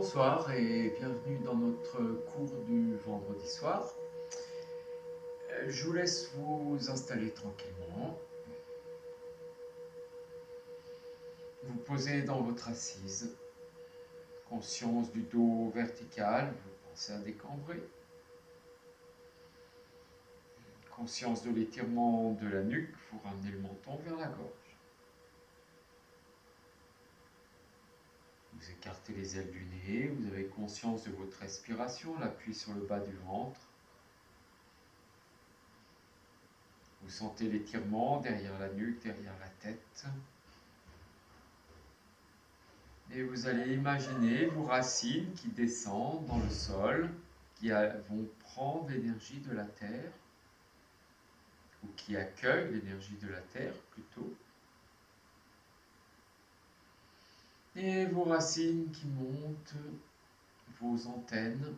Bonsoir et bienvenue dans notre cours du vendredi soir. Je vous laisse vous installer tranquillement. Vous posez dans votre assise, conscience du dos vertical, vous pensez à décambrer. Conscience de l'étirement de la nuque, vous ramenez le menton vers la gorge. Vous écartez les ailes du nez, vous avez conscience de votre respiration, l'appui sur le bas du ventre. Vous sentez l'étirement derrière la nuque, derrière la tête. Et vous allez imaginer vos racines qui descendent dans le sol, qui vont prendre l'énergie de la terre, ou qui accueillent l'énergie de la terre plutôt. Et vos racines qui montent, vos antennes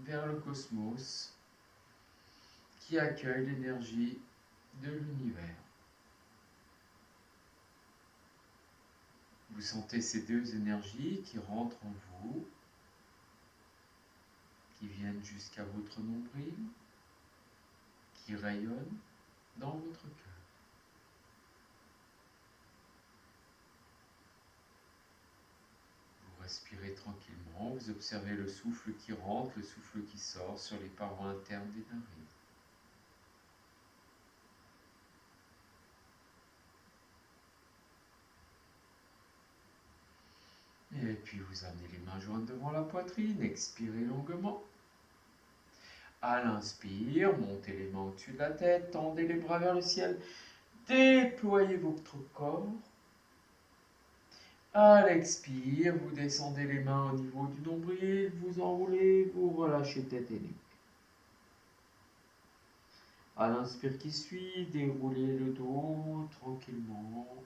vers le cosmos, qui accueillent l'énergie de l'univers. Vous sentez ces deux énergies qui rentrent en vous, qui viennent jusqu'à votre nombril, qui rayonnent dans votre cœur. Vous respirez tranquillement, vous observez le souffle qui rentre, le souffle qui sort sur les parois internes des narines. Et puis vous amenez les mains jointes devant la poitrine, expirez longuement. À l'inspire, montez les mains au-dessus de la tête, tendez les bras vers le ciel, déployez votre corps. À l'expire, vous descendez les mains au niveau du nombril, vous enroulez, vous relâchez tête et nuque. À l'inspire qui suit, déroulez le dos tranquillement.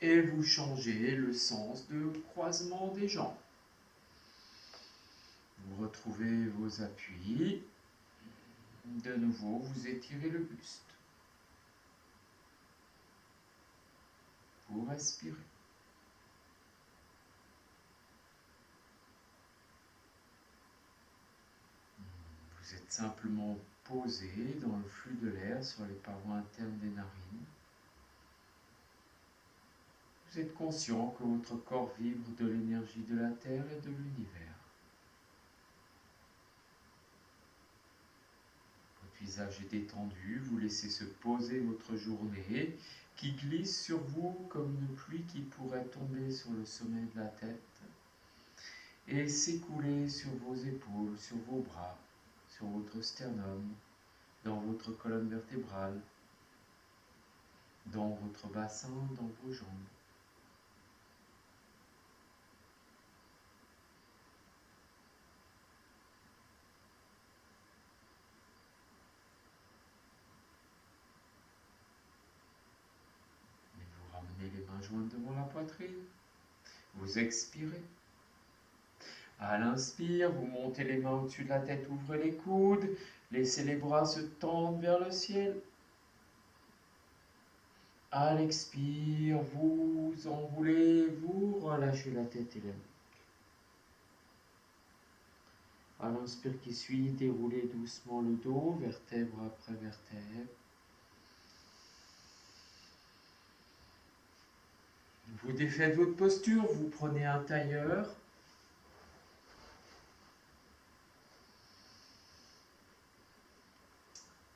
Et vous changez le sens de croisement des jambes. Vous retrouvez vos appuis. De nouveau, vous étirez le buste. Vous respirez. Vous êtes simplement posé dans le flux de l'air sur les parois internes des narines. Vous êtes conscient que votre corps vibre de l'énergie de la Terre et de l'univers. Votre visage est détendu, vous laissez se poser votre journée qui glisse sur vous comme une pluie qui pourrait tomber sur le sommet de la tête et s'écouler sur vos épaules, sur vos bras, sur votre sternum, dans votre colonne vertébrale, dans votre bassin, dans vos jambes. Et vous ramenez les mains jointes devant la poitrine. Vous expirez. À l'inspire, vous montez les mains au-dessus de la tête, ouvrez les coudes, laissez les bras se tendre vers le ciel. À l'expire, vous enroulez, vous relâchez la tête et la nuque. À l'inspire qui suit, déroulez doucement le dos, vertèbre après vertèbre. Vous défaites votre posture, vous prenez un tailleur.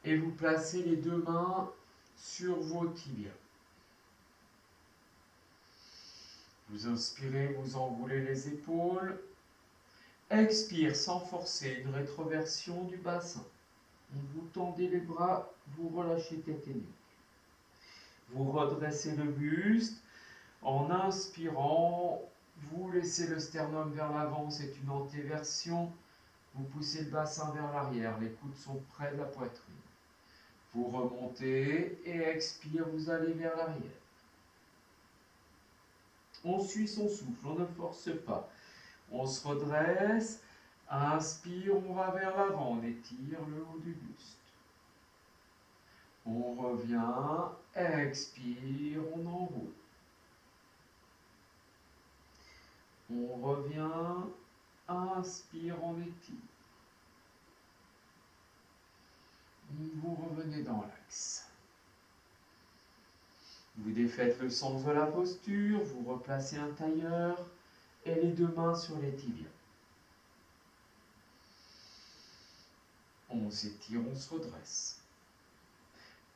Et vous placez les deux mains sur vos tibias. Vous inspirez, vous enroulez les épaules. Expire sans forcer, une rétroversion du bassin. Vous tendez les bras, vous relâchez tête et nuque. Vous redressez le buste. En inspirant, vous laissez le sternum vers l'avant, c'est une antéversion. Vous poussez le bassin vers l'arrière, les coudes sont près de la poitrine. Vous remontez et expire, vous allez vers l'arrière. On suit son souffle, on ne force pas. On se redresse, inspire, on va vers l'avant, on étire le haut du buste. On revient, expire, on enroule. On revient. Inspire, on étire. Vous revenez dans l'axe. Vous défaites le sens de la posture, vous replacez un tailleur et les deux mains sur les tibias. On s'étire, on se redresse.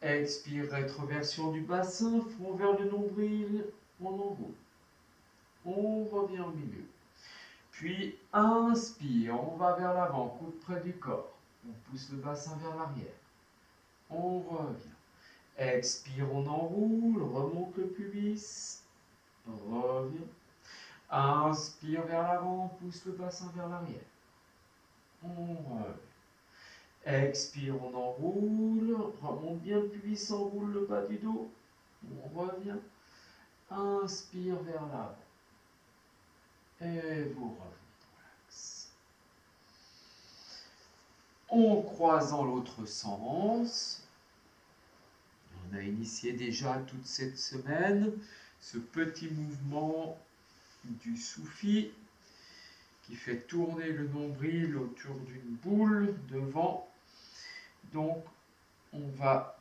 Expire, rétroversion du bassin, front vers le nombril, on enroule. On revient au milieu. Puis inspire, on va vers l'avant, coude près du corps. On pousse le bassin vers l'arrière. On revient. Expire, on enroule, remonte le pubis, revient. Inspire vers l'avant, pousse le bassin vers l'arrière. On revient. Expire, on enroule, remonte bien le pubis, enroule le bas du dos. On revient. Inspire vers l'avant. Et vous revenez dans l'axe. On croise dans l'autre sens. On a initié déjà toute cette semaine ce petit mouvement du soufi qui fait tourner le nombril autour d'une boule devant. Donc, on va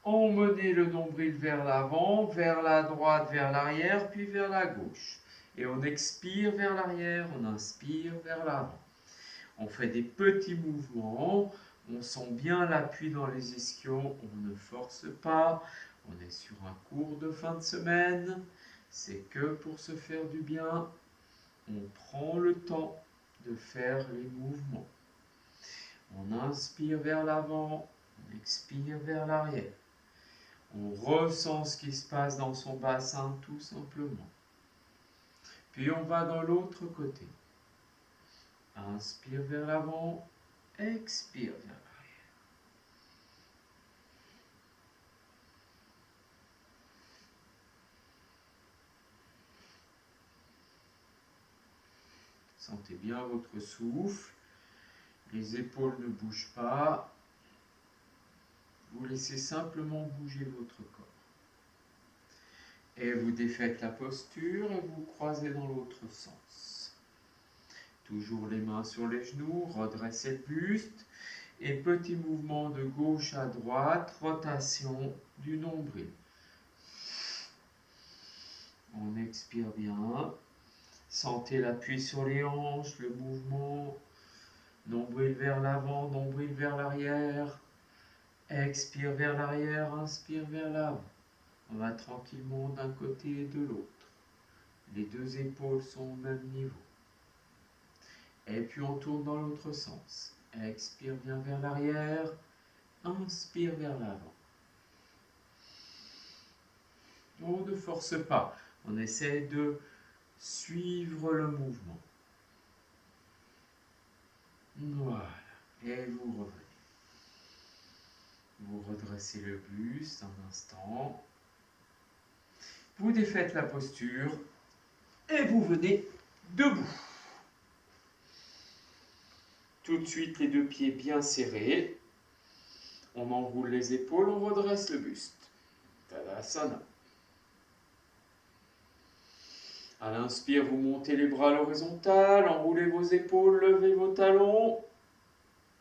emmener le nombril vers l'avant, vers la droite, vers l'arrière, puis vers la gauche. Et on expire vers l'arrière, on inspire vers l'avant. On fait des petits mouvements, on sent bien l'appui dans les ischions, on ne force pas, on est sur un cours de fin de semaine, c'est que pour se faire du bien, on prend le temps de faire les mouvements. On inspire vers l'avant, on expire vers l'arrière. On ressent ce qui se passe dans son bassin tout simplement. Puis on va dans l'autre côté. Inspire vers l'avant, expire vers l'arrière. Sentez bien votre souffle. Les épaules ne bougent pas. Vous laissez simplement bouger votre corps. Et vous défaites la posture et vous croisez dans l'autre sens. Toujours les mains sur les genoux, redressez le buste. Et petit mouvement de gauche à droite, rotation du nombril. On expire bien. Sentez l'appui sur les hanches, le mouvement. Nombril vers l'avant, nombril vers l'arrière. Expire vers l'arrière, inspire vers l'avant. On va tranquillement d'un côté et de l'autre. Les deux épaules sont au même niveau. Et puis on tourne dans l'autre sens. Expire bien vers l'arrière, inspire vers l'avant. On ne force pas, on essaie de suivre le mouvement. Voilà, et vous revenez. Vous redressez le buste un instant. Vous défaites la posture et vous venez debout. Tout de suite, les deux pieds bien serrés. On enroule les épaules, on redresse le buste. Tadasana. À l'inspire, vous montez les bras à l'horizontale, enroulez vos épaules, levez vos talons.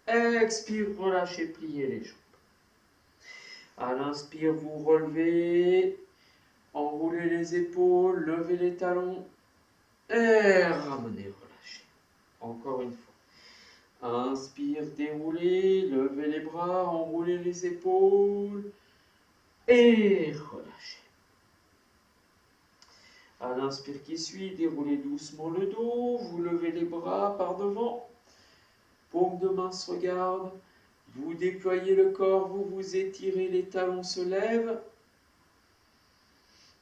Expire, relâchez, pliez les jambes. À l'inspire, vous relevez, enroulez les épaules, levez les talons et ramenez, relâchez. Encore une fois. Inspire, déroulez, levez les bras, enroulez les épaules et relâchez. À l'inspire qui suit, déroulez doucement le dos, vous levez les bras par devant, paume de main se regarde, vous déployez le corps, vous vous étirez, les talons se lèvent.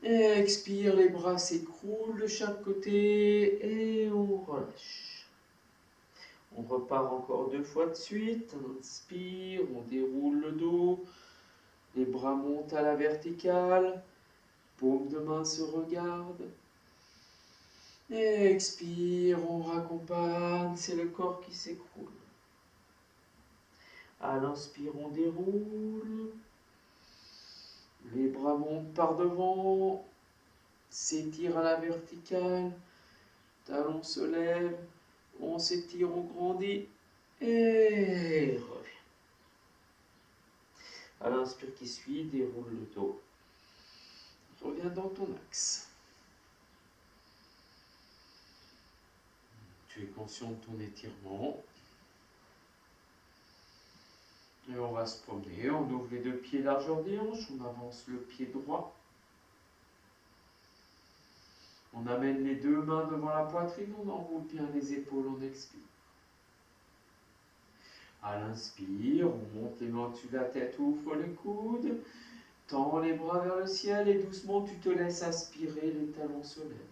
Et expire, les bras s'écroulent de chaque côté et on relâche. On repart encore 2 fois de suite. Inspire, on déroule le dos, les bras montent à la verticale, paume de main se regarde. Et expire, on raccompagne, c'est le corps qui s'écroule. À l'inspire, on déroule. Les bras montent par devant, s'étirent à la verticale. talon se lève, on s'étire, on grandit et revient. À l'inspire qui suit, déroule le dos. Reviens dans ton axe. Tu es conscient de ton étirement. Et on va se promener. On ouvre les deux pieds largeur des hanches. On avance le pied droit. On amène les deux mains devant la poitrine. On enroule bien les épaules. On expire. À l'inspire, on monte les mains au-dessus de la tête. Ouvre les coudes. Tends les bras vers le ciel. Et doucement, tu te laisses aspirer. Les talons se lèvent.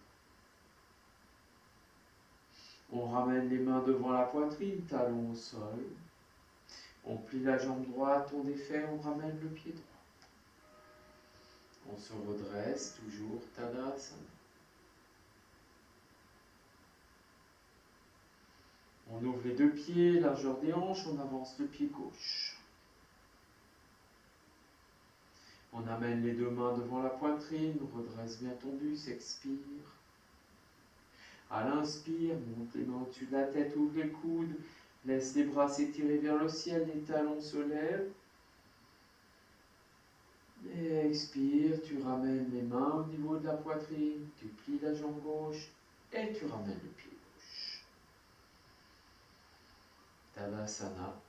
On ramène les mains devant la poitrine, talons au sol. On plie la jambe droite, on défait, on ramène le pied droit. On se redresse, toujours Tadasana. On ouvre les deux pieds, largeur des hanches, on avance le pied gauche. On amène les deux mains devant la poitrine, redresse bien ton buste, expire. À l'inspire, monte les mains au-dessus de la tête, ouvre les coudes, laisse les bras s'étirer vers le ciel, les talons se lèvent. Et expire, tu ramènes les mains au niveau de la poitrine, tu plies la jambe gauche et tu ramènes le pied gauche. Tadasana,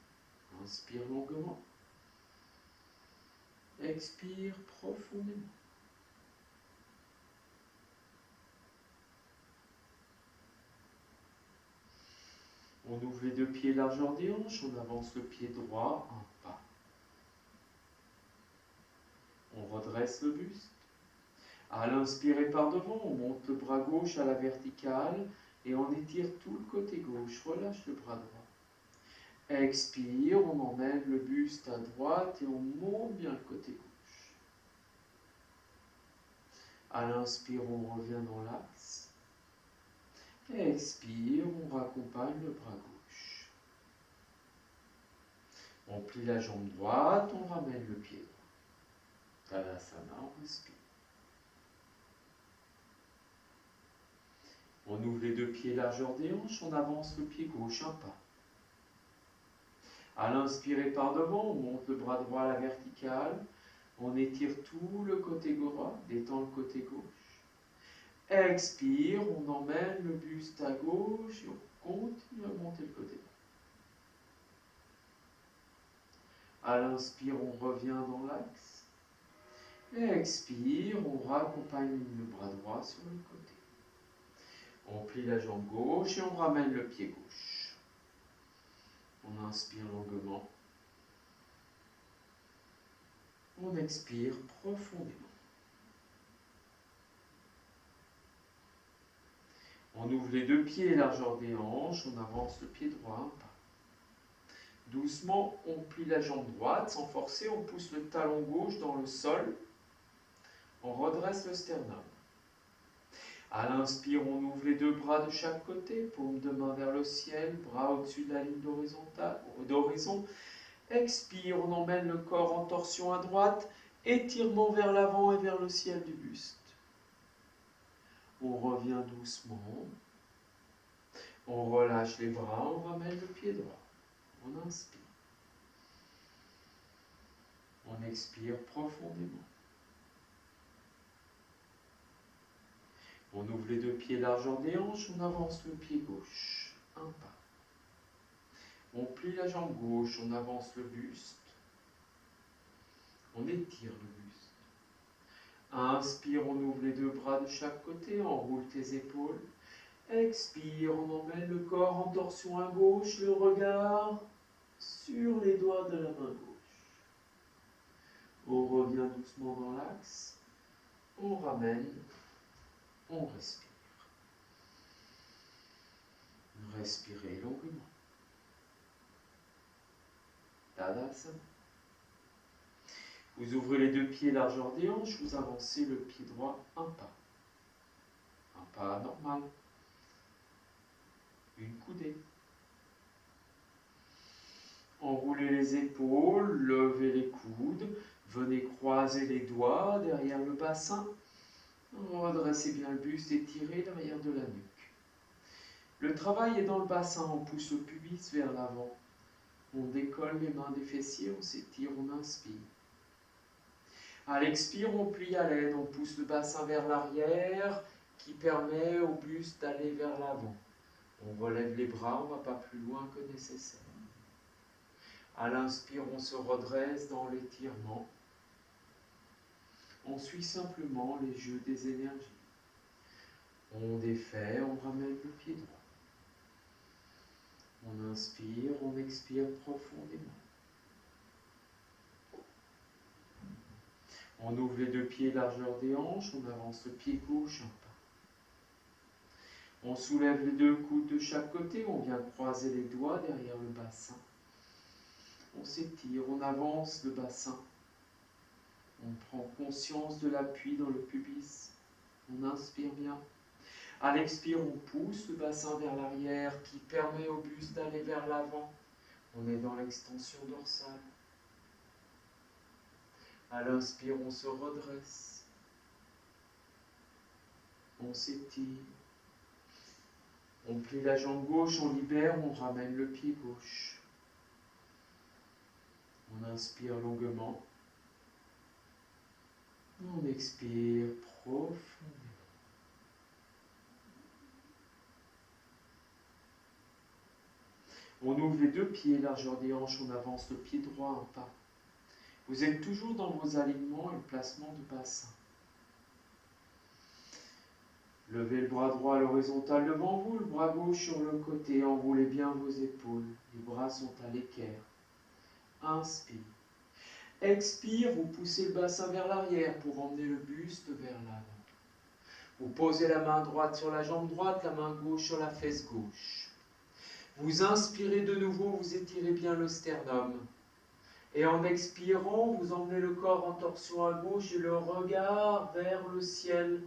inspire longuement. Expire profondément. On ouvre les deux pieds largeur des hanches, on avance le pied droit, un pas. On redresse le buste. À l'inspirer par devant, on monte le bras gauche à la verticale et on étire tout le côté gauche. Relâche le bras droit. Expire, on emmène le buste à droite et on monte bien le côté gauche. À l'inspire, on revient dans l'axe. Expire, on raccompagne le bras gauche. On plie la jambe droite, on ramène le pied droit. Tadasana, on respire. On ouvre les deux pieds largeur des hanches, on avance le pied gauche, un pas. À l'inspirer par devant, on monte le bras droit à la verticale, on étire tout le côté droit, détend le côté gauche. Expire, on emmène le buste à gauche et on continue à monter le côté droit. À l'inspire, on revient dans l'axe. Expire, on raccompagne le bras droit sur le côté. On plie la jambe gauche et on ramène le pied gauche. On inspire longuement. On expire profondément. On ouvre les deux pieds largeur des hanches, on avance le pied droit un pas. Doucement, on plie la jambe droite, sans forcer, on pousse le talon gauche dans le sol. On redresse le sternum. À l'inspire, on ouvre les deux bras de chaque côté, paume de main vers le ciel, bras au-dessus de la ligne d'horizon. Expire, on emmène le corps en torsion à droite, étirement vers l'avant et vers le ciel du buste. On revient doucement. On relâche les bras, on ramène le pied droit. On inspire. On expire profondément. On ouvre les deux pieds largeur des hanches, on avance le pied gauche, un pas. On plie la jambe gauche, on avance le buste. On étire le buste. Inspire, on ouvre les deux bras de chaque côté, enroule tes épaules. Expire, on emmène le corps en torsion à gauche, le regard sur les doigts de la main gauche. On revient doucement dans l'axe. On ramène. On respire. Respirez longuement. Tadasana. Vous ouvrez les deux pieds largeur des hanches, vous avancez le pied droit un pas. Un pas normal. Une coudée. Enroulez les épaules, levez les coudes, venez croiser les doigts derrière le bassin. Redressez bien le buste, étirez l'arrière de la nuque. Le travail est dans le bassin, on pousse le pubis vers l'avant. On décolle les mains des fessiers, on s'étire, on inspire. À l'expire, on plie à l'aine, on pousse le bassin vers l'arrière qui permet au buste d'aller vers l'avant. On relève les bras, on ne va pas plus loin que nécessaire. À l'inspire, on se redresse dans l'étirement. On suit simplement les jeux des énergies. On défait, on ramène le pied droit. On inspire, on expire profondément. On ouvre les deux pieds largeur des hanches, on avance le pied gauche un pas. On soulève les deux coudes de chaque côté, on vient croiser les doigts derrière le bassin. On s'étire, on avance le bassin. On prend conscience de l'appui dans le pubis. On inspire bien. À l'expire, on pousse le bassin vers l'arrière qui permet au buste d'aller vers l'avant. On est dans l'extension dorsale. À l'inspire, on se redresse. On s'étire. On plie la jambe gauche, on libère, on ramène le pied gauche. On inspire longuement. On expire profondément. On ouvre les deux pieds, largeur des hanches, on avance le pied droit un pas. Vous êtes toujours dans vos alignements et le placement du bassin. Levez le bras droit à l'horizontale devant vous, le bras gauche sur le côté, enroulez bien vos épaules. Les bras sont à l'équerre. Inspire. Expire, vous poussez le bassin vers l'arrière pour emmener le buste vers l'avant. Vous posez la main droite sur la jambe droite, la main gauche sur la fesse gauche. Vous inspirez de nouveau, vous étirez bien le sternum. Et en expirant, vous emmenez le corps en torsion à gauche et le regard vers le ciel.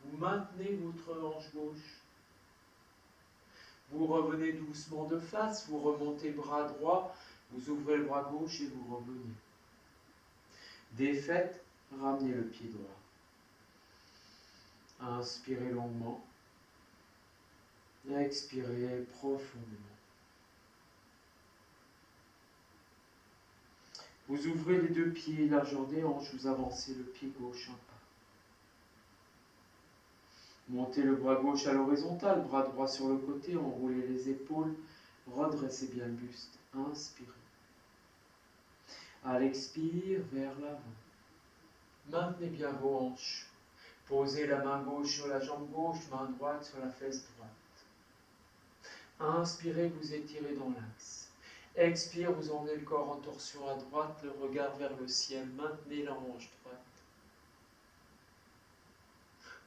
Vous maintenez votre hanche gauche. Vous revenez doucement de face, vous remontez le bras droit, vous ouvrez le bras gauche et vous revenez. Défaite, ramenez le pied droit. Inspirez longuement. Expirez profondément. Vous ouvrez les deux pieds, largeur des hanches, vous avancez le pied gauche un pas. Montez le bras gauche à l'horizontale, bras droit sur le côté, enroulez les épaules, redressez bien le buste. Inspirez. À l'expire, vers l'avant. Maintenez bien vos hanches. Posez la main gauche sur la jambe gauche, main droite sur la fesse droite. Inspirez, vous étirez dans l'axe. Expire, vous emmenez le corps en torsion à droite, le regard vers le ciel. Maintenez la hanche droite.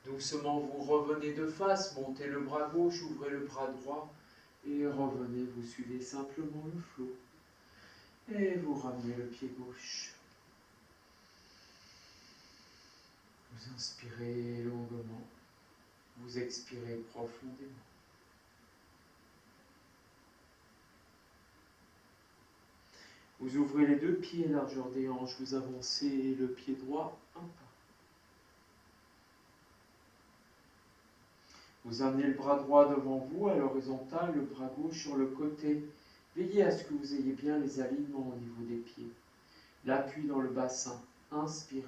Doucement, vous revenez de face, montez le bras gauche, ouvrez le bras droit et revenez, vous suivez simplement le flot. Et vous ramenez le pied gauche. Vous inspirez longuement, vous expirez profondément. Vous ouvrez les deux pieds, largeur des hanches, vous avancez le pied droit un pas. Vous amenez le bras droit devant vous à l'horizontale, le bras gauche sur le côté. Veillez à ce que vous ayez bien les alignements au niveau des pieds. L'appui dans le bassin. Inspirez.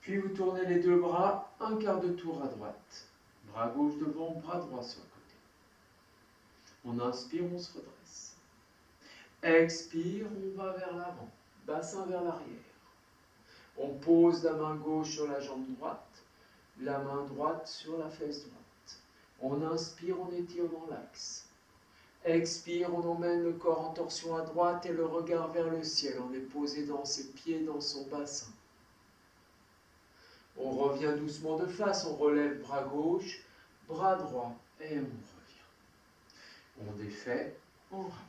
Puis vous tournez les deux bras, un quart de tour à droite. Bras gauche devant, bras droit sur le côté. On inspire, on se redresse. Expire, on va vers l'avant. Bassin vers l'arrière. On pose la main gauche sur la jambe droite. La main droite sur la fesse droite. On inspire, on étire dans l'axe. Expire, on emmène le corps en torsion à droite et le regard vers le ciel. On est posé dans ses pieds, dans son bassin. On revient doucement de face, on relève bras gauche, bras droit et on revient. On défait, on ramène.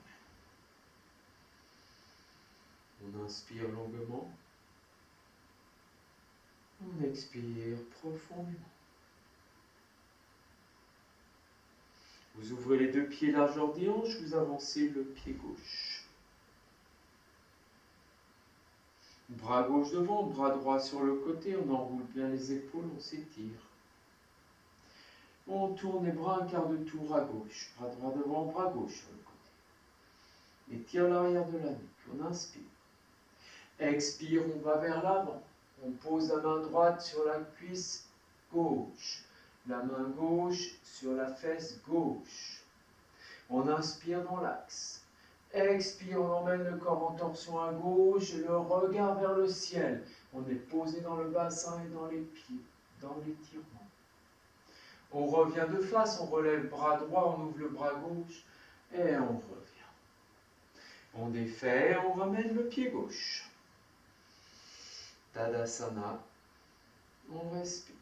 On inspire longuement. On expire profondément. Vous ouvrez les deux pieds largeur des hanches, vous avancez le pied gauche. Bras gauche devant, bras droit sur le côté, on enroule bien les épaules, on s'étire. On tourne les bras un quart de tour à gauche. Bras droit devant, bras gauche sur le côté. Étire l'arrière de la nuque. On inspire. Expire, on va vers l'avant. On pose la main droite sur la cuisse gauche. La main gauche sur la fesse gauche. On inspire dans l'axe. Expire, on emmène le corps en torsion à gauche, le regard vers le ciel. On est posé dans le bassin et dans les pieds, dans l'étirement. On revient de face, on relève le bras droit, on ouvre le bras gauche et on revient. On défait, on ramène le pied gauche. Tadasana, on respire.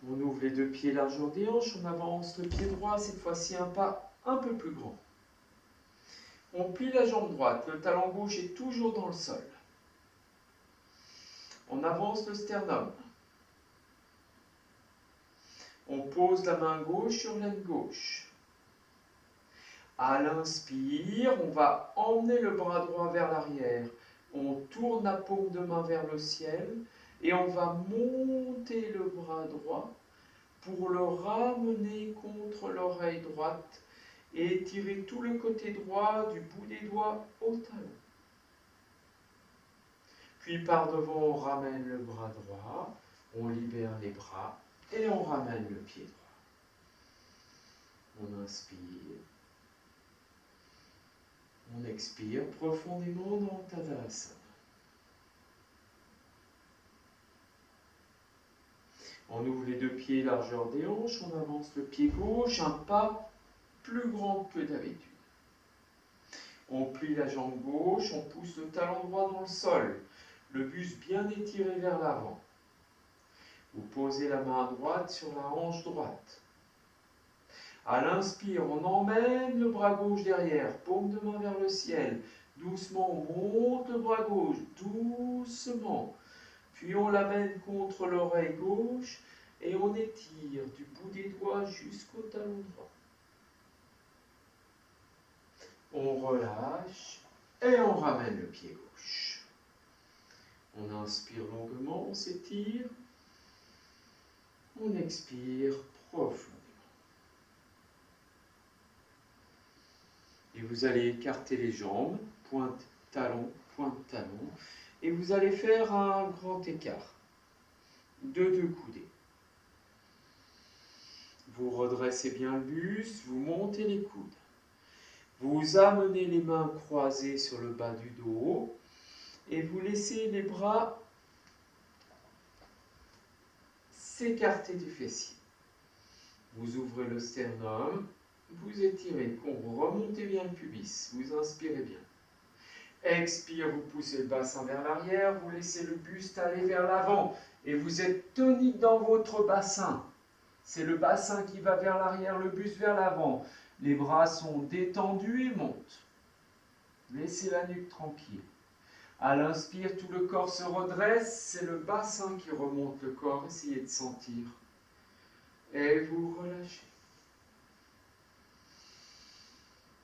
On ouvre les deux pieds largeur des hanches, on avance le pied droit, cette fois-ci un pas un peu plus grand. On plie la jambe droite, le talon gauche est toujours dans le sol. On avance le sternum. On pose la main gauche sur l'aine gauche. À l'inspire, on va emmener le bras droit vers l'arrière. On tourne la paume de main vers le ciel et on va monter le bras droit pour le ramener contre l'oreille droite et étirer tout le côté droit du bout des doigts au talon. Puis par devant, on ramène le bras droit, on libère les bras et on ramène le pied droit. On inspire. On expire profondément dans Tadasana. On ouvre les deux pieds largeur des hanches, on avance le pied gauche, un pas plus grand que d'habitude. On plie la jambe gauche, on pousse le talon droit dans le sol, le buste bien étiré vers l'avant. Vous posez la main droite sur la hanche droite. À l'inspire, on emmène le bras gauche derrière, paume de main vers le ciel. Doucement, on monte le bras gauche, doucement. Puis on l'amène contre l'oreille gauche et on étire du bout des doigts jusqu'au talon droit. On relâche et on ramène le pied gauche. On inspire longuement, on s'étire. On expire profondément. Et vous allez écarter les jambes, pointe talon, et vous allez faire un grand écart de deux coudées. Vous redressez bien le buste, vous montez les coudes. Vous amenez les mains croisées sur le bas du dos et vous laissez les bras s'écarter du fessier. Vous ouvrez le sternum, vous étirez, vous remontez bien le pubis, vous inspirez bien. Expire, vous poussez le bassin vers l'arrière, vous laissez le buste aller vers l'avant et vous êtes tonique dans votre bassin. C'est le bassin qui va vers l'arrière, le buste vers l'avant. Les bras sont détendus et montent. Laissez la nuque tranquille. À l'inspire, tout le corps se redresse, c'est le bassin qui remonte le corps, essayez de sentir. Et vous relâchez.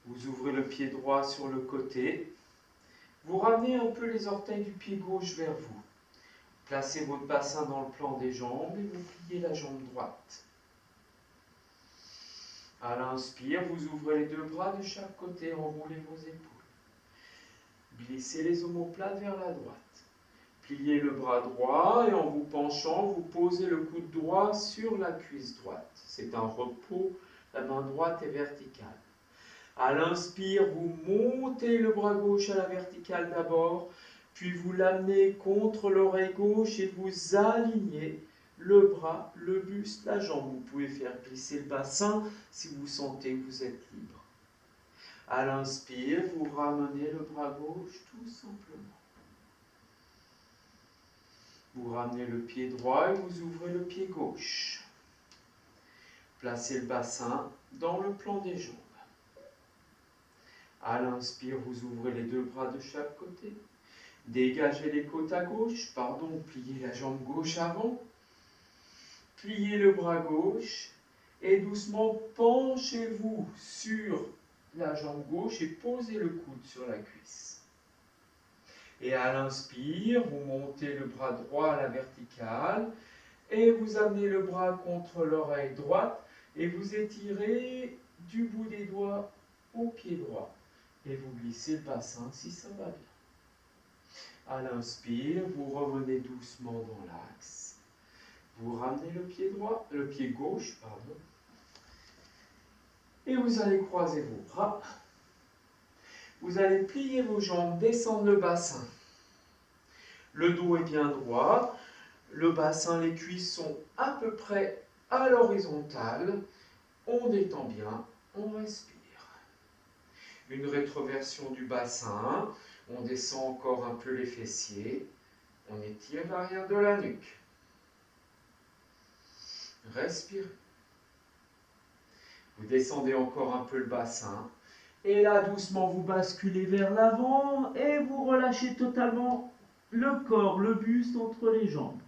Vous ouvrez le pied droit sur le côté. Vous ramenez un peu les orteils du pied gauche vers vous. Placez votre bassin dans le plan des jambes et vous pliez la jambe droite. À l'inspire, vous ouvrez les deux bras de chaque côté, enroulez vos épaules. Glissez les omoplates vers la droite. Pliez le bras droit et en vous penchant, vous posez le coude droit sur la cuisse droite. C'est un repos, la main droite est verticale. À l'inspire, vous montez le bras gauche à la verticale d'abord, puis vous l'amenez contre l'oreille gauche et vous alignez le bras, le buste, la jambe. Vous pouvez faire glisser le bassin si vous sentez que vous êtes libre. À l'inspire, vous ramenez le bras gauche tout simplement. Vous ramenez le pied droit et vous ouvrez le pied gauche. Placez le bassin dans le plan des jambes. À l'inspire, vous ouvrez les deux bras de chaque côté. Dégagez les côtes à gauche, pliez la jambe gauche avant. Pliez le bras gauche et doucement penchez-vous sur la jambe gauche et posez le coude sur la cuisse. Et à l'inspire, vous montez le bras droit à la verticale et vous amenez le bras contre l'oreille droite et vous étirez du bout des doigts au pied droit. Et vous glissez le bassin si ça va bien. À l'inspire, vous revenez doucement dans l'axe. Vous ramenez le pied droit, le pied gauche, pardon. Et vous allez croiser vos bras. Vous allez plier vos jambes, descendre le bassin. Le dos est bien droit. Le bassin, les cuisses sont à peu près à l'horizontale. On détend bien, on respire. Une rétroversion du bassin. On descend encore un peu les fessiers. On étire l'arrière de la nuque. Respirez. Vous descendez encore un peu le bassin. Et là, doucement, vous basculez vers l'avant et vous relâchez totalement le corps, le buste entre les jambes.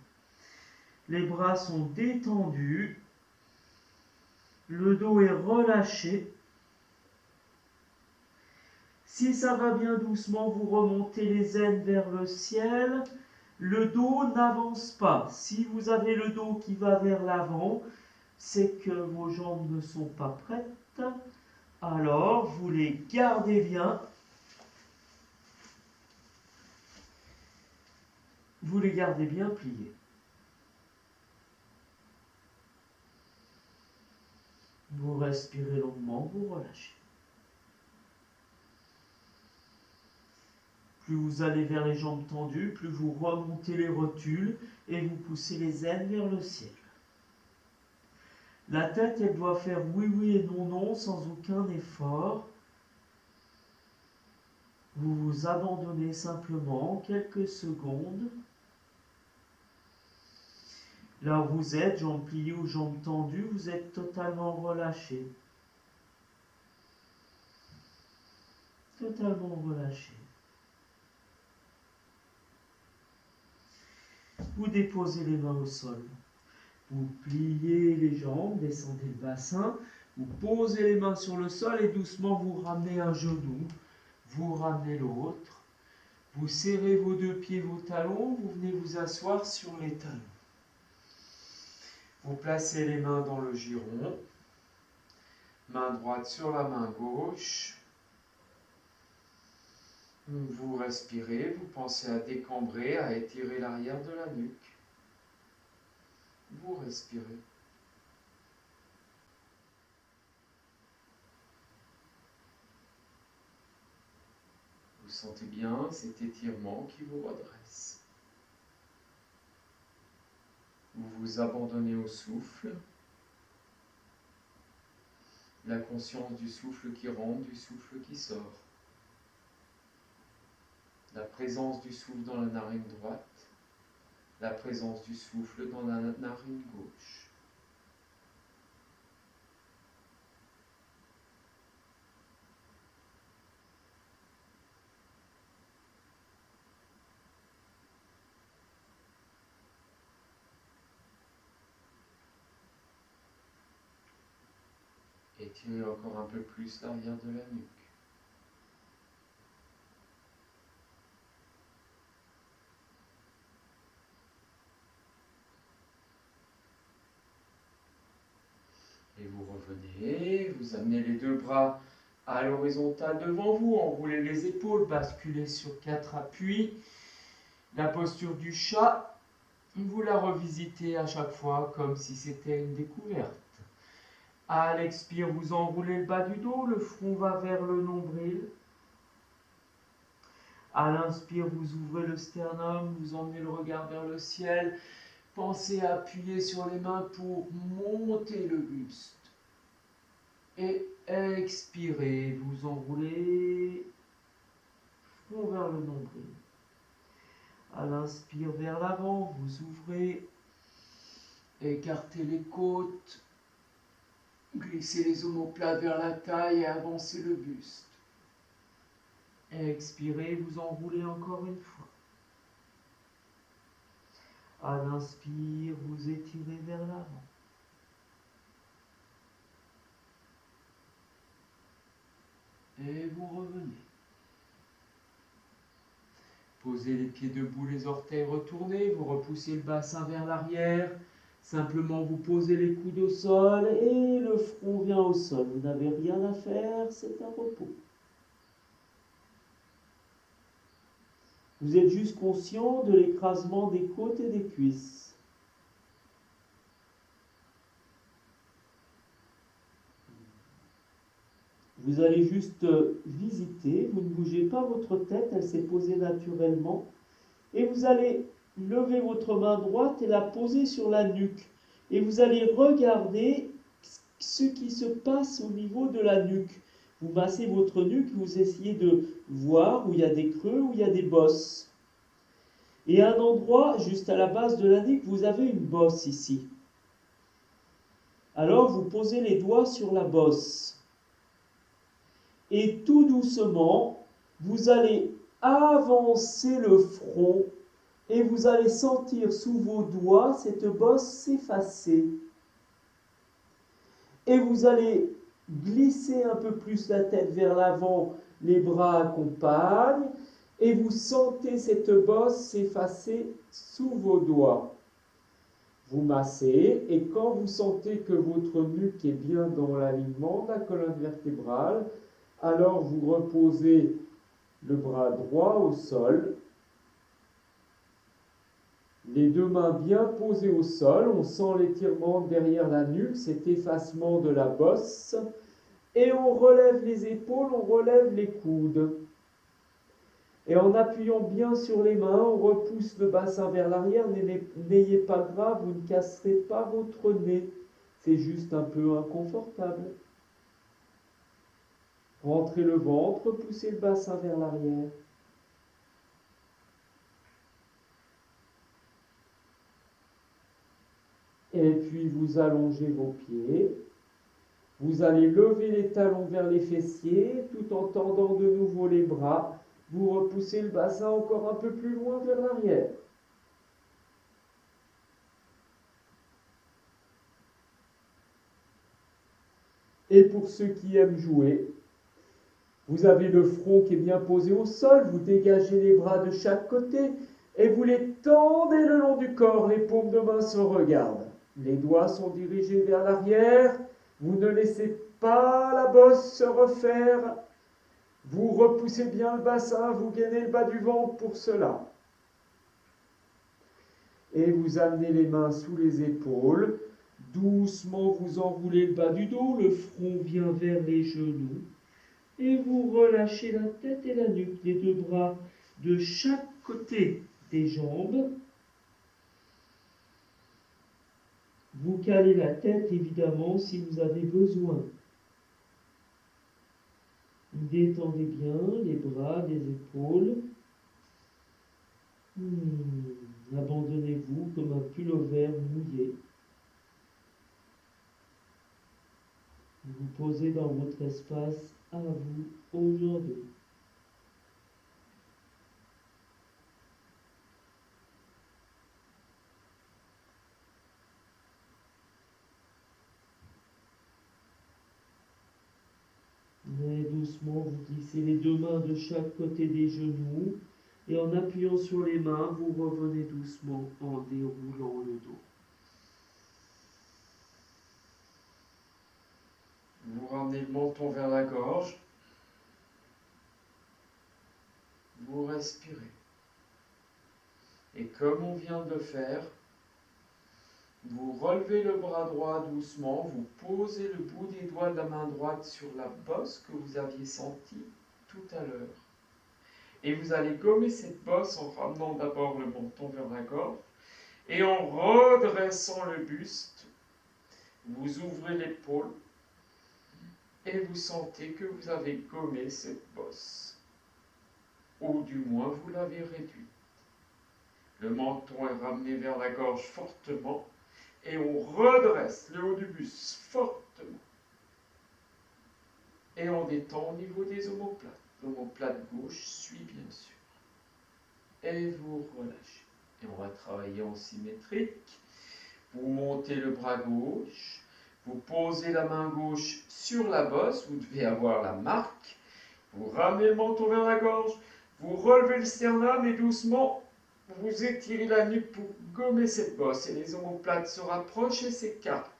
Les bras sont détendus. Le dos est relâché. Si ça va bien doucement, vous remontez les ailes vers le ciel. Le dos n'avance pas. Si vous avez le dos qui va vers l'avant, c'est que vos jambes ne sont pas prêtes. Alors, vous les gardez bien. Vous les gardez bien pliés. Vous respirez longuement, vous relâchez. Plus vous allez vers les jambes tendues, plus vous remontez les rotules et vous poussez les ailes vers le ciel. La tête, elle doit faire oui, oui et non, non sans aucun effort. Vous vous abandonnez simplement quelques secondes. Là où vous êtes, jambes pliées ou jambes tendues, vous êtes totalement relâché. Totalement relâché. Vous déposez les mains au sol. Vous pliez les jambes, descendez le bassin. Vous posez les mains sur le sol et doucement vous ramenez un genou. Vous ramenez l'autre. Vous serrez vos deux pieds, vos talons. Vous venez vous asseoir sur les talons. Vous placez les mains dans le giron. Main droite sur la main gauche. Vous respirez, vous pensez à décambrer, à étirer l'arrière de la nuque. Vous respirez. Vous sentez bien cet étirement qui vous redresse. Vous vous abandonnez au souffle. La conscience du souffle qui rentre, du souffle qui sort. La présence du souffle dans la narine droite. La présence du souffle dans la narine gauche. Étirez encore un peu plus l'arrière de la nuque. Et vous revenez, vous amenez les deux bras à l'horizontale devant vous, enroulez les épaules, basculez sur 4 appuis. La posture du chat, vous la revisitez à chaque fois comme si c'était une découverte. À l'expire, vous enroulez le bas du dos, le front va vers le nombril. À l'inspire, vous ouvrez le sternum, vous emmenez le regard vers le ciel. Pensez à appuyer sur les mains pour monter le buste. Et expirez, vous enroulez, front vers le nombril. À l'inspire vers l'avant, vous ouvrez, écartez les côtes, glissez les omoplates vers la taille et avancez le buste. Expirez, vous enroulez encore une fois. À l'inspire, vous étirez vers l'avant. Et vous revenez. posez les pieds debout, les orteils retournés, vous repoussez le bassin vers l'arrière. Simplement, vous posez les coudes au sol et le front vient au sol. Vous n'avez rien à faire, c'est un repos. Vous êtes juste conscient de l'écrasement des côtes et des cuisses. Vous allez juste visiter, vous ne bougez pas votre tête, elle s'est posée naturellement. Et vous allez lever votre main droite et la poser sur la nuque. Et vous allez regarder ce qui se passe au niveau de la nuque. Vous massez votre nuque, vous essayez de voir où il y a des creux, où il y a des bosses. Et à un endroit, juste à la base de la nuque, vous avez une bosse ici. Alors vous posez les doigts sur la bosse. Et tout doucement, vous allez avancer le front et vous allez sentir sous vos doigts cette bosse s'effacer. Et vous allez glisser un peu plus la tête vers l'avant, les bras accompagnent, et vous sentez cette bosse s'effacer sous vos doigts. Vous massez, et quand vous sentez que votre nuque est bien dans l'alignement de la colonne vertébrale, alors vous reposez le bras droit au sol, les deux mains bien posées au sol, on sent l'étirement derrière la nuque, cet effacement de la bosse, et on relève les épaules, on relève les coudes. Et en appuyant bien sur les mains, on repousse le bassin vers l'arrière, n'ayez pas grave, vous ne casserez pas votre nez, c'est juste un peu inconfortable. Rentrez le ventre, poussez le bassin vers l'arrière. Et puis vous allongez vos pieds. Vous allez lever les talons vers les fessiers tout en tendant de nouveau les bras. Vous repoussez le bassin encore un peu plus loin vers l'arrière. Et pour ceux qui aiment jouer, vous avez le front qui est bien posé au sol, vous dégagez les bras de chaque côté et vous les tendez le long du corps, les paumes de main se regardent. Les doigts sont dirigés vers l'arrière, vous ne laissez pas la bosse se refaire, vous repoussez bien le bassin, vous gainez le bas du ventre pour cela. Et vous amenez les mains sous les épaules, doucement vous enroulez le bas du dos, le front vient vers les genoux. Et vous relâchez la tête et la nuque, les deux bras de chaque côté des jambes. Vous calez la tête évidemment si vous avez besoin. Détendez bien les bras, les épaules. Abandonnez-vous comme un pullover mouillé. Vous posez dans votre espace à vous aujourd'hui. Et doucement, vous glissez les deux mains de chaque côté des genoux et en appuyant sur les mains, vous revenez doucement en déroulant le dos. Vous ramenez le menton vers la gorge. Vous respirez. Et comme on vient de le faire, vous relevez le bras droit doucement, vous posez le bout des doigts de la main droite sur la bosse que vous aviez sentie tout à l'heure. Et vous allez gommer cette bosse en ramenant d'abord le menton vers la gorge et en redressant le buste. Vous ouvrez l'épaule et vous sentez que vous avez gommé cette bosse. Ou du moins vous l'avez réduite. Le menton est ramené vers la gorge fortement et on redresse le haut du buste fortement. Et on détend au niveau des omoplates. L'omoplate gauche suit bien sûr. Et vous relâchez. Et on va travailler en symétrique. Vous montez le bras gauche. Vous posez la main gauche sur la bosse. Vous devez avoir la marque. Vous ramenez le menton vers la gorge. Vous relevez le sternum et doucement, vous étirez la nuque pour gommer cette bosse. Et les omoplates se rapprochent et s'écartent.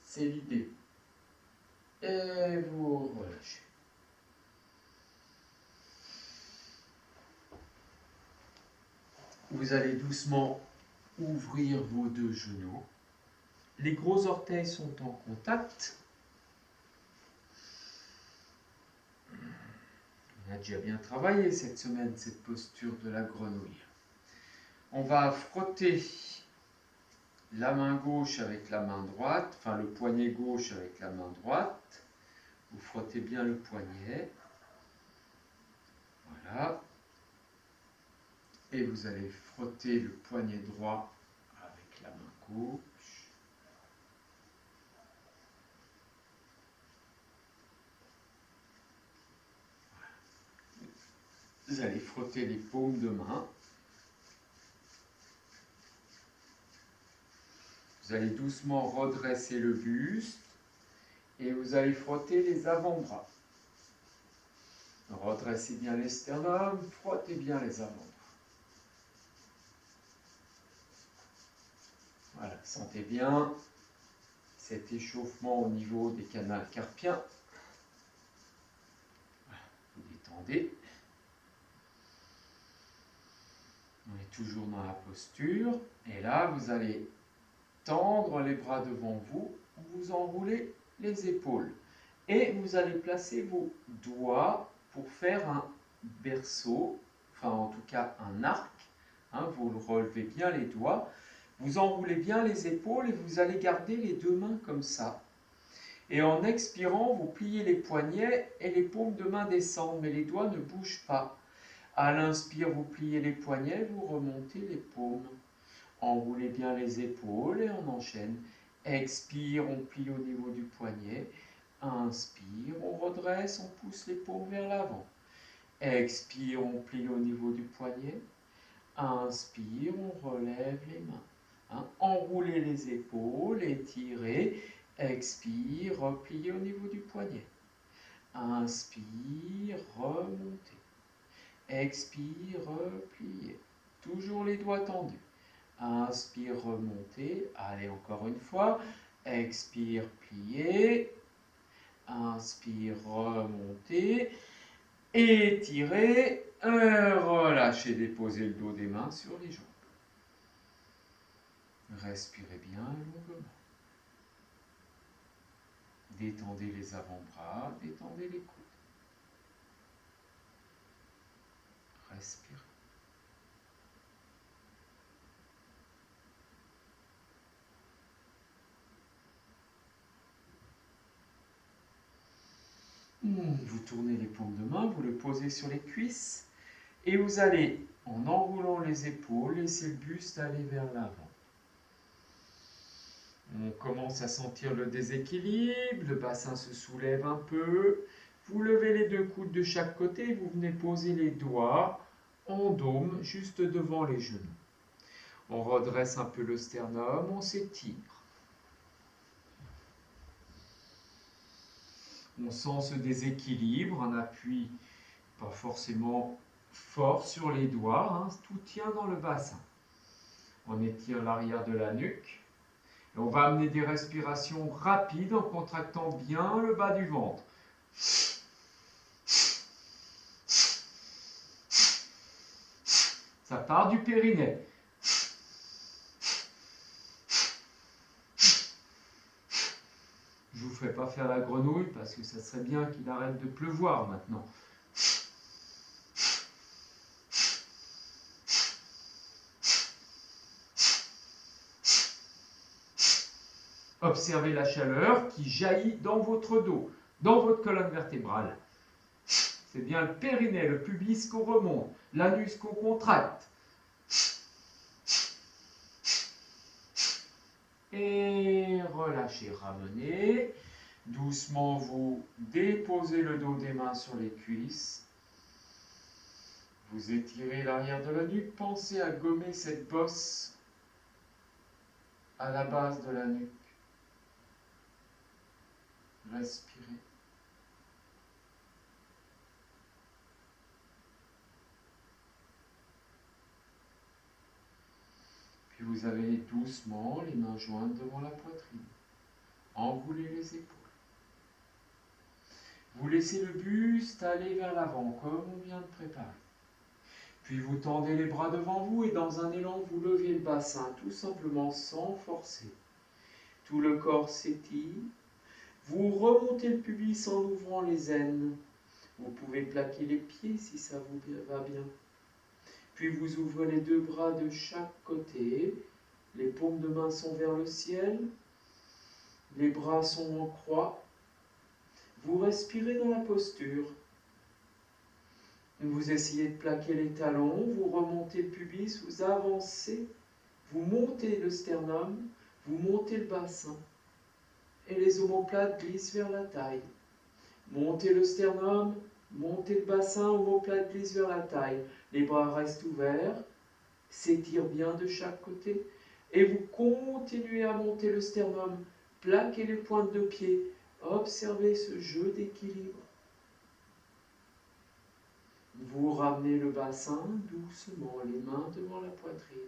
C'est l'idée. Et vous relâchez. Vous allez doucement ouvrir vos deux genoux. Les gros orteils sont en contact. On a déjà bien travaillé cette semaine, cette posture de la grenouille. On va frotter la main gauche avec la main droite, enfin le poignet gauche avec la main droite. Vous frottez bien le poignet. Voilà. Et vous allez frotter le poignet droit avec la main gauche. Vous allez frotter les paumes de main. Vous allez doucement redresser le buste et vous allez frotter les avant-bras. Redressez bien les sternums, frottez bien les avant-bras. Voilà, sentez bien cet échauffement au niveau des canaux carpiens. Voilà, vous détendez. On est toujours dans la posture. Et là, vous allez tendre les bras devant vous, vous enroulez les épaules. Et vous allez placer vos doigts pour faire un berceau, enfin en tout cas un arc. Vous relevez bien les doigts. Vous enroulez bien les épaules et vous allez garder les deux mains comme ça. Et en expirant, vous pliez les poignets et les paumes de main descendent, mais les doigts ne bougent pas. À l'inspire, vous pliez les poignets, vous remontez les paumes. Enroulez bien les épaules et on enchaîne. Expire, on plie au niveau du poignet. Inspire, on redresse, on pousse les paumes vers l'avant. Expire, on plie au niveau du poignet. Inspire, on relève les mains. Enroulez les épaules, étirez. Expire, repliez au niveau du poignet. Inspire, remontez. Expire, repliez. Toujours les doigts tendus. Inspire, remontez. Allez, encore une fois. Expire, pliez. Inspire, remontez. Étirez. Relâchez, déposez le dos des mains sur les jambes. Respirez bien longuement. Détendez les avant-bras, détendez les coudes. Respirez. Vous tournez les paumes de main, vous le posez sur les cuisses et vous allez, en enroulant les épaules, laisser le buste aller vers l'avant. On commence à sentir le déséquilibre, le bassin se soulève un peu. Vous levez les deux coudes de chaque côté, vous venez poser les doigts en dôme juste devant les genoux. On redresse un peu le sternum, on s'étire. On sent ce déséquilibre, un appui pas forcément fort sur les doigts, tout tient dans le bassin. On étire l'arrière de la nuque. Et on va amener des respirations rapides en contractant bien le bas du ventre. Ça part du périnée. Je ne vous ferai pas faire la grenouille parce que ça serait bien qu'il arrête de pleuvoir maintenant. Observez la chaleur qui jaillit dans votre dos, dans votre colonne vertébrale. C'est bien le périnée, le pubis qu'on remonte, l'anus qu'on contracte. Et relâchez, ramenez. Doucement, vous déposez le dos des mains sur les cuisses. Vous étirez l'arrière de la nuque. Pensez à gommer cette bosse à la base de la nuque. Respirez. vous avez doucement les mains jointes devant la poitrine. Enroulez les épaules. Vous laissez le buste aller vers l'avant, comme on vient de préparer. Puis vous tendez les bras devant vous et dans un élan, vous levez le bassin, tout simplement sans forcer. Tout le corps s'étire. Vous remontez le pubis en ouvrant les aines. Vous pouvez plaquer les pieds si ça vous va bien. Puis vous ouvrez les deux bras de chaque côté. Les paumes de main sont vers le ciel. Les bras sont en croix. Vous respirez dans la posture. Vous essayez de plaquer les talons. Vous remontez le pubis. Vous avancez. Vous montez le sternum. Vous montez le bassin. Et les omoplates glissent vers la taille. Montez le sternum. Montez le bassin, omoplate glisse vers la taille. Les bras restent ouverts, s'étirent bien de chaque côté. Et vous continuez à monter le sternum, plaquez les pointes de pied. Observez ce jeu d'équilibre. Vous ramenez le bassin doucement, les mains devant la poitrine.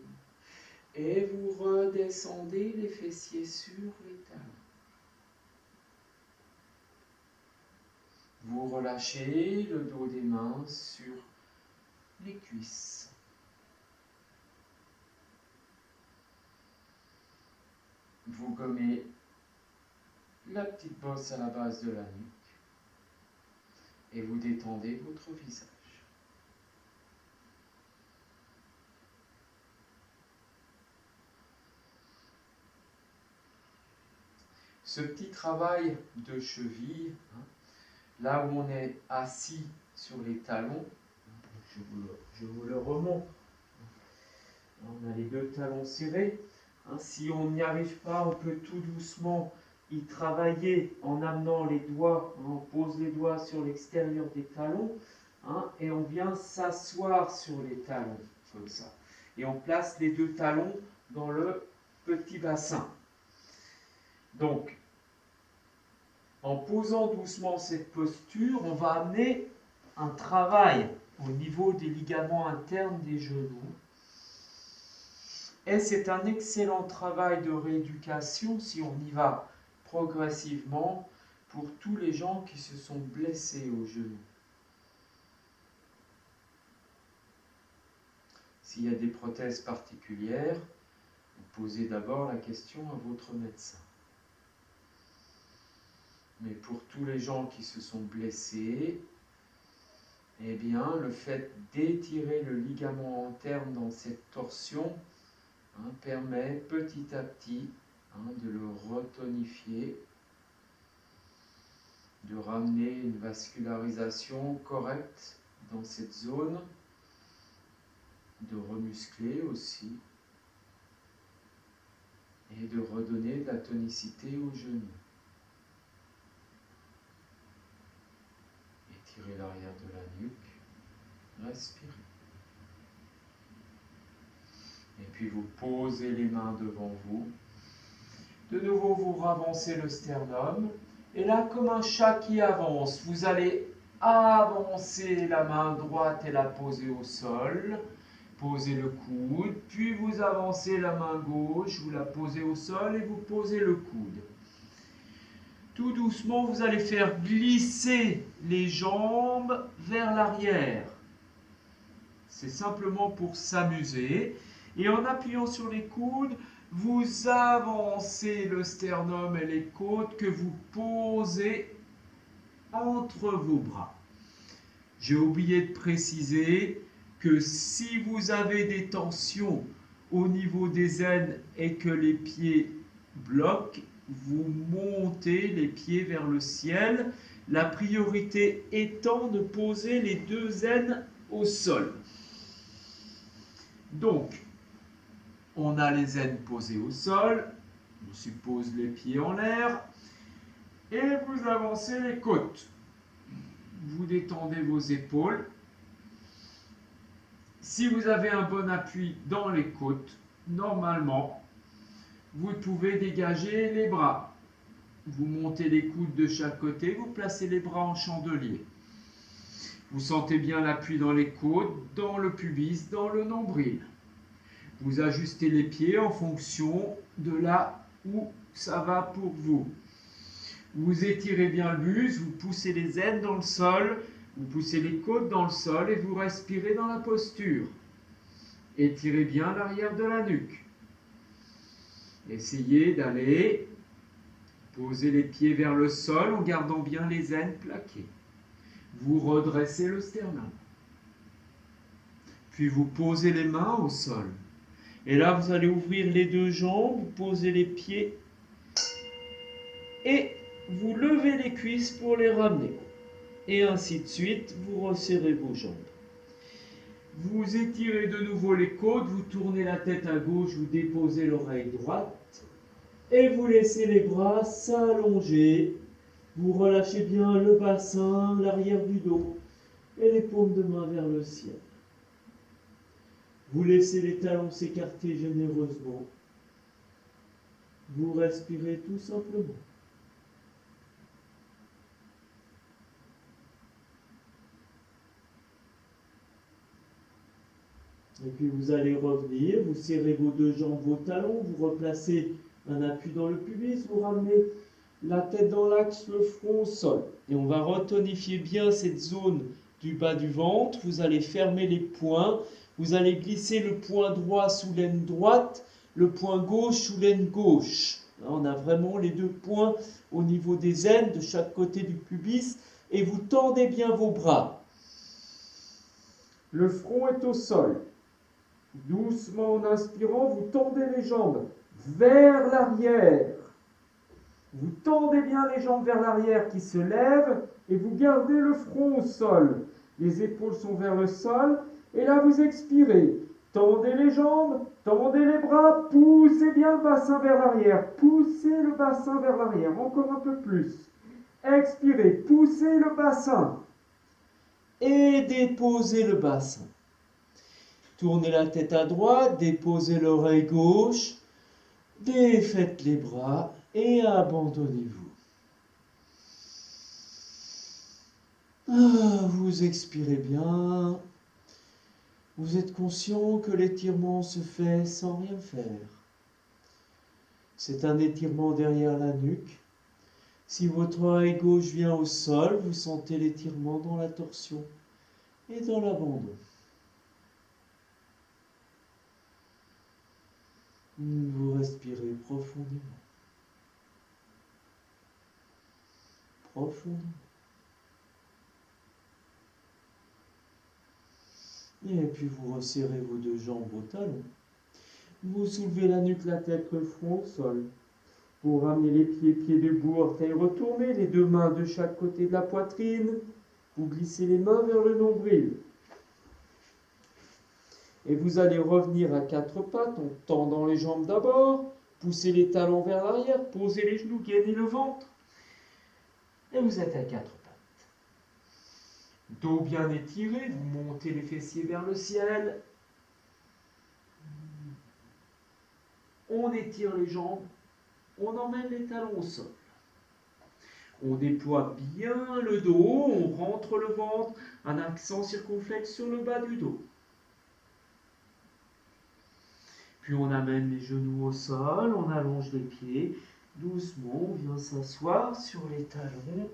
Et vous redescendez les fessiers sur les talons. Vous relâchez le dos des mains sur les cuisses. Vous gommez la petite bosse à la base de la nuque et vous détendez votre visage. Ce petit travail de cheville, là où on est assis sur les talons, je vous le remonte. On a les deux talons serrés. Si on n'y arrive pas, on peut tout doucement y travailler en amenant les doigts. On pose les doigts sur l'extérieur des talons et on vient s'asseoir sur les talons, comme ça. Et on place les deux talons dans le petit bassin. Donc, en posant doucement cette posture, on va amener un travail au niveau des ligaments internes des genoux. Et c'est un excellent travail de rééducation si on y va progressivement pour tous les gens qui se sont blessés aux genoux. S'il y a des prothèses particulières, vous posez d'abord la question à votre médecin. Mais pour tous les gens qui se sont blessés, eh bien, le fait d'étirer le ligament interne dans cette torsion permet petit à petit de le retonifier, de ramener une vascularisation correcte dans cette zone, de remuscler aussi, et de redonner de la tonicité aux genoux. Étirez l'arrière de la nuque, respirez. Et puis vous posez les mains devant vous. De nouveau, vous ravancez le sternum. Et là, comme un chat qui avance, vous allez avancer la main droite et la poser au sol. Posez le coude. Puis vous avancez la main gauche, vous la posez au sol et vous posez le coude. Tout doucement, vous allez faire glisser les jambes vers l'arrière. C'est simplement pour s'amuser. Et en appuyant sur les coudes, vous avancez le sternum et les côtes que vous posez entre vos bras. J'ai oublié de préciser que si vous avez des tensions au niveau des aines et que les pieds bloquent, vous montez les pieds vers le ciel, la priorité étant de poser les deux aines au sol. Donc, on a les aines posées au sol, on suppose les pieds en l'air, et vous avancez les côtes. Vous détendez vos épaules. Si vous avez un bon appui dans les côtes, normalement, vous pouvez dégager les bras. Vous montez les coudes de chaque côté, vous placez les bras en chandelier. Vous sentez bien l'appui dans les côtes, dans le pubis, dans le nombril. Vous ajustez les pieds en fonction de là où ça va pour vous. Vous étirez bien le buste, vous poussez les ailes dans le sol, vous poussez les côtes dans le sol et vous respirez dans la posture. Étirez bien l'arrière de la nuque. Essayez d'aller poser les pieds vers le sol en gardant bien les aines plaquées. Vous redressez le sternum. Puis vous posez les mains au sol. Et là, vous allez ouvrir les deux jambes, vous posez les pieds et vous levez les cuisses pour les ramener. Et ainsi de suite, vous resserrez vos jambes. Vous étirez de nouveau les côtes, vous tournez la tête à gauche, vous déposez l'oreille droite et vous laissez les bras s'allonger. Vous relâchez bien le bassin, l'arrière du dos et les paumes de main vers le ciel. Vous laissez les talons s'écarter généreusement. Vous respirez tout simplement. Et puis vous allez revenir, vous serrez vos deux jambes, vos talons, vous replacez un appui dans le pubis, vous ramenez la tête dans l'axe, le front au sol. Et on va retonifier bien cette zone du bas du ventre. Vous allez fermer les poings, vous allez glisser le poing droit sous l'aine droite, le poing gauche sous l'aine gauche. Là, on a vraiment les deux poings au niveau des aines de chaque côté du pubis et vous tendez bien vos bras. Le front est au sol. Doucement en inspirant, vous tendez les jambes vers l'arrière. Vous tendez bien les jambes vers l'arrière qui se lèvent et vous gardez le front au sol. Les épaules sont vers le sol et là vous expirez. Tendez les jambes, tendez les bras, poussez bien le bassin vers l'arrière. Poussez le bassin vers l'arrière, encore un peu plus. Expirez, poussez le bassin et déposez le bassin. Tournez la tête à droite, déposez l'oreille gauche, défaites les bras et abandonnez-vous. Vous expirez bien. Vous êtes conscient que l'étirement se fait sans rien faire. C'est un étirement derrière la nuque. Si votre oreille gauche vient au sol, vous sentez l'étirement dans la torsion et dans l'abandon. Vous respirez profondément. Profondément. Et puis vous resserrez vos deux jambes au talon. Vous soulevez la nuque, la tête, le front au sol. Vous ramenez les pieds debout, orteils retournés, les deux mains de chaque côté de la poitrine. Vous glissez les mains vers le nombril. Et vous allez revenir à quatre pattes en tendant les jambes d'abord, poussez les talons vers l'arrière, posez les genoux, gainez le ventre. Et vous êtes à quatre pattes. Dos bien étiré, vous montez les fessiers vers le ciel. On étire les jambes, on emmène les talons au sol. On déploie bien le dos, on rentre le ventre, un accent circonflexe sur le bas du dos. Puis on amène les genoux au sol, on allonge les pieds. Doucement, on vient s'asseoir sur les talons.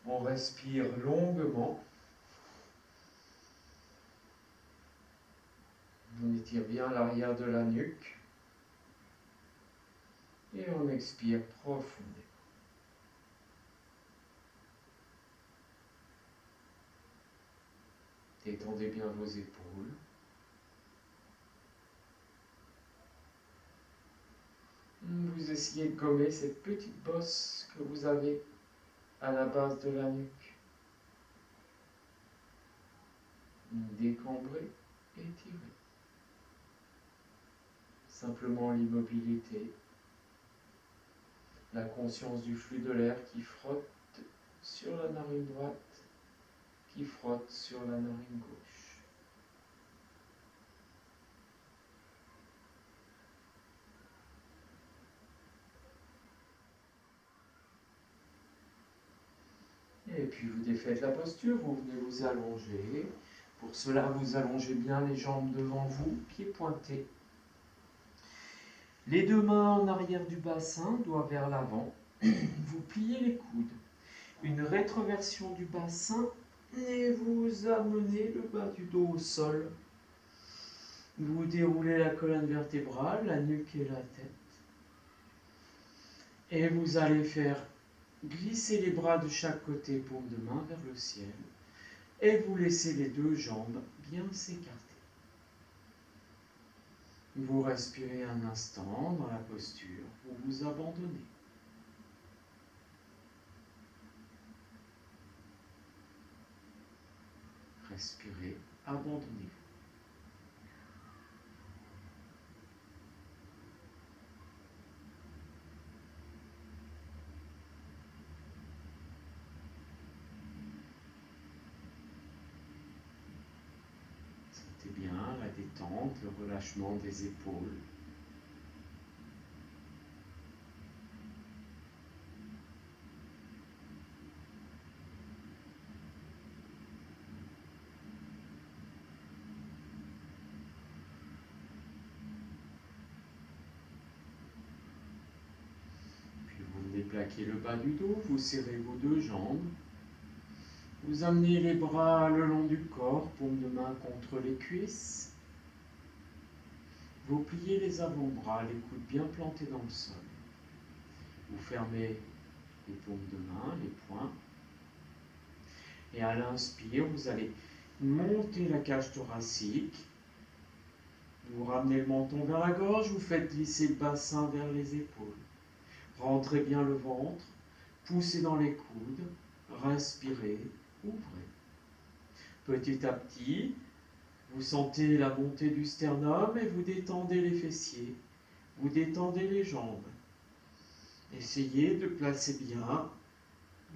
On respire longuement. On étire bien l'arrière de la nuque. Et on expire profondément. Détendez bien vos épaules. Vous essayez de gommer cette petite bosse que vous avez à la base de la nuque. Décambrez, étirez. Simplement l'immobilité, la conscience du flux de l'air qui frotte sur la narine droite, qui frotte sur la narine gauche. Et puis vous défaites la posture, vous venez vous allonger, Pour cela, vous allongez bien les jambes devant vous, pieds pointés. Les deux mains en arrière du bassin, doigts vers l'avant. Vous pliez les coudes. Une rétroversion du bassin et vous amenez le bas du dos au sol. Vous déroulez la colonne vertébrale, la nuque et la tête. Et vous allez faire glisser les bras de chaque côté, paume de main vers le ciel. Et vous laissez les deux jambes bien s'écarter. Vous respirez un instant dans la posture, vous vous abandonnez. Respirez, abandonnez-vous. Sentez bien la détente, le relâchement des épaules. Plaquez le bas du dos, vous serrez vos deux jambes. Vous amenez les bras le long du corps, paume de main contre les cuisses. Vous pliez les avant-bras, les coudes bien plantés dans le sol. Vous fermez les paumes de main, les poings. Et à l'inspire, vous allez monter la cage thoracique. Vous ramenez le menton vers la gorge, vous faites glisser le bassin vers les épaules. Rentrez bien le ventre, poussez dans les coudes, respirez, ouvrez. Petit à petit, vous sentez la montée du sternum et vous détendez les fessiers, vous détendez les jambes. Essayez de placer bien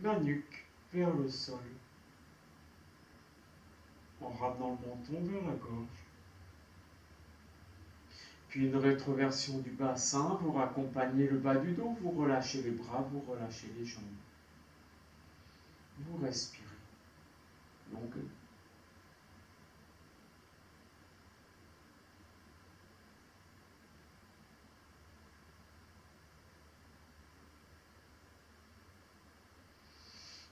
la nuque vers le sol, en ramenant le menton vers la gorge. Puis une rétroversion du bassin, vous raccompagnez le bas du dos, vous relâchez les bras, vous relâchez les jambes. Vous respirez longuement.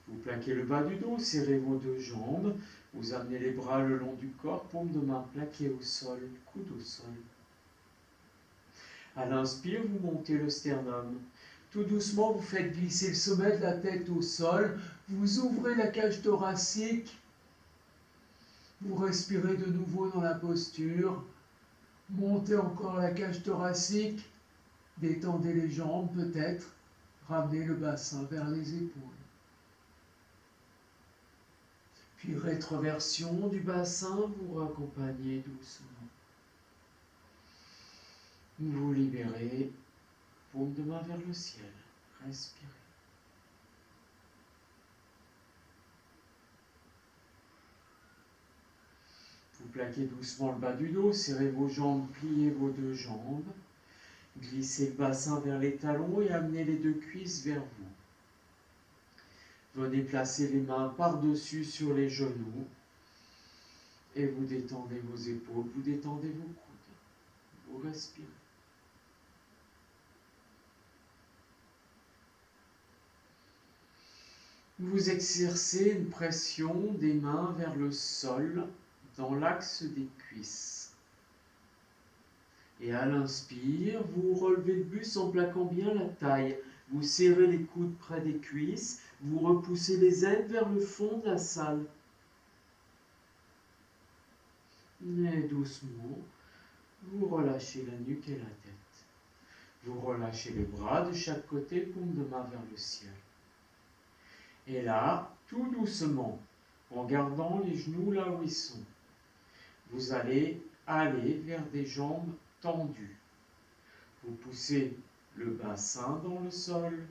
Vous plaquez le bas du dos, serrez vos deux jambes, vous amenez les bras le long du corps, paume de main plaquée au sol, coude au sol. À l'inspire, vous montez le sternum. Tout doucement, vous faites glisser le sommet de la tête au sol. Vous ouvrez la cage thoracique. Vous respirez de nouveau dans la posture. Montez encore la cage thoracique. Détendez les jambes peut-être. Ramenez le bassin vers les épaules. Puis rétroversion du bassin, vous raccompagnez doucement. Vous libérez, paume de main vers le ciel, respirez. Vous plaquez doucement le bas du dos, serrez vos jambes, pliez vos deux jambes, glissez le bassin vers les talons et amenez les deux cuisses vers vous. Venez placer les mains par-dessus sur les genoux et vous détendez vos épaules, vous détendez vos coudes, vous respirez. Vous exercez une pression des mains vers le sol dans l'axe des cuisses. Et à l'inspire, vous relevez le buste en plaquant bien la taille. Vous serrez les coudes près des cuisses, vous repoussez les ailes vers le fond de la salle. Et doucement, vous relâchez la nuque et la tête. Vous relâchez les bras de chaque côté, paume de main vers le ciel. Et là, tout doucement, en gardant les genoux là où ils sont, vous allez aller vers des jambes tendues. Vous poussez le bassin dans le sol.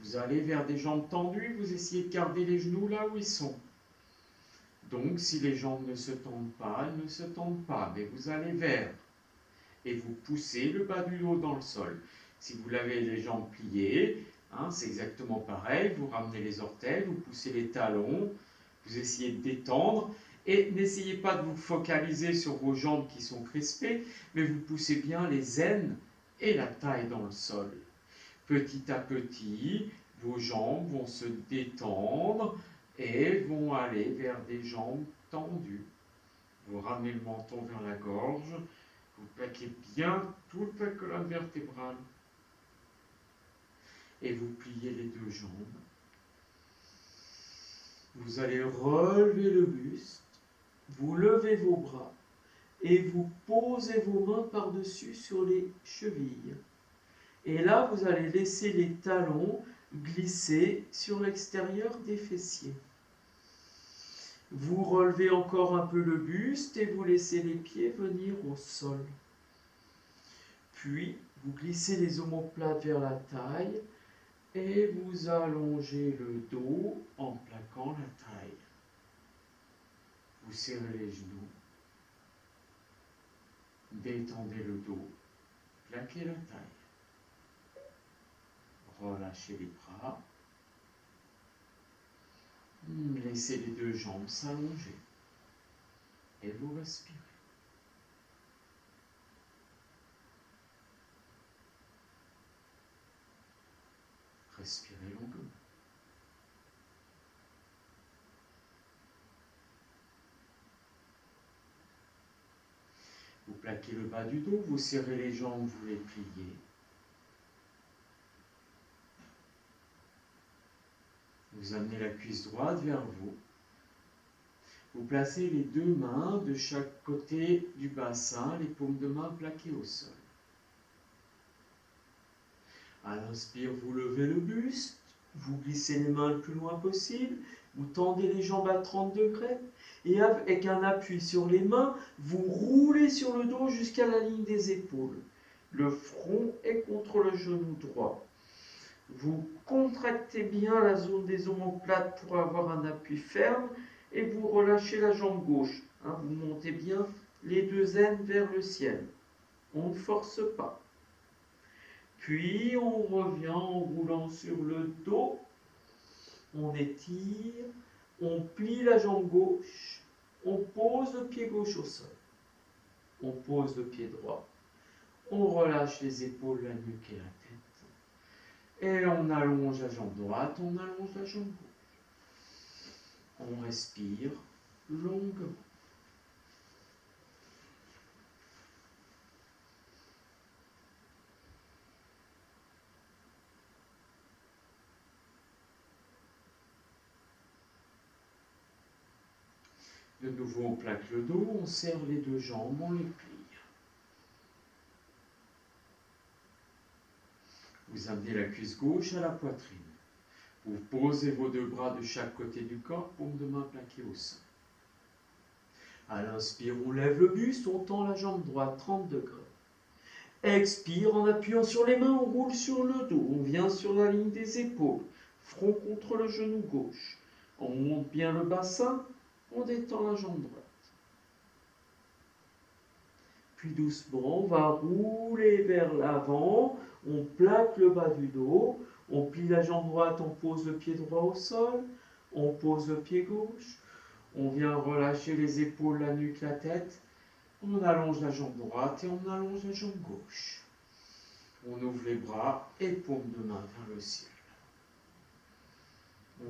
Vous allez vers des jambes tendues, vous essayez de garder les genoux là où ils sont. Donc, si les jambes ne se tendent pas, elles ne se tendent pas, mais vous allez vers. Et vous poussez le bas du dos dans le sol. Si vous avez les jambes pliées, c'est exactement pareil, vous ramenez les orteils, vous poussez les talons, vous essayez de détendre, Et n'essayez pas de vous focaliser sur vos jambes qui sont crispées, mais vous poussez bien les aines et la taille dans le sol. Petit à petit, vos jambes vont se détendre et vont aller vers des jambes tendues. Vous ramenez le menton vers la gorge, vous plaquez bien toute la colonne vertébrale et vous pliez les deux jambes. Vous allez relever le buste, vous levez vos bras et vous posez vos mains par-dessus sur les chevilles. Et là, vous allez laisser les talons glisser sur l'extérieur des fessiers. Vous relevez encore un peu le buste et vous laissez les pieds venir au sol. Puis, vous glissez les omoplates vers la taille et vous allongez le dos en plaquant la taille. Vous serrez les genoux, détendez le dos, plaquez la taille. Relâchez les bras. Laissez les deux jambes s'allonger. Et vous respirez. Respirez longuement. Vous plaquez le bas du dos, vous serrez les jambes, vous les pliez. Vous amenez la cuisse droite vers vous. Vous placez les deux mains de chaque côté du bassin, les paumes de main plaquées au sol. À l'inspire, vous levez le buste, vous glissez les mains le plus loin possible, vous tendez les jambes à 30 degrés et avec un appui sur les mains, vous roulez sur le dos jusqu'à la ligne des épaules. Le front est contre le genou droit. Vous contractez bien la zone des omoplates pour avoir un appui ferme et vous relâchez la jambe gauche. Vous montez bien les deux aines vers le ciel. On ne force pas. Puis on revient en roulant sur le dos. On étire, on plie la jambe gauche, on pose le pied gauche au sol. On pose le pied droit. On relâche les épaules, la nuque et la tête. Et on allonge la jambe droite, on allonge la jambe gauche. On respire longuement. De nouveau, on plaque le dos, on serre les deux jambes, on les plie. Vous amenez la cuisse gauche à la poitrine. Vous posez vos deux bras de chaque côté du corps, paume de main plaquée au sol. À l'inspire, on lève le buste, on tend la jambe droite, 30 degrés. Expire, en appuyant sur les mains, on roule sur le dos. On vient sur la ligne des épaules, front contre le genou gauche. On monte bien le bassin, on détend la jambe droite. Puis doucement, on va rouler vers l'avant, on plaque le bas du dos, on plie la jambe droite, on pose le pied droit au sol, on pose le pied gauche, on vient relâcher les épaules, la nuque, la tête, on allonge la jambe droite et on allonge la jambe gauche. On ouvre les bras et paume de main vers le ciel.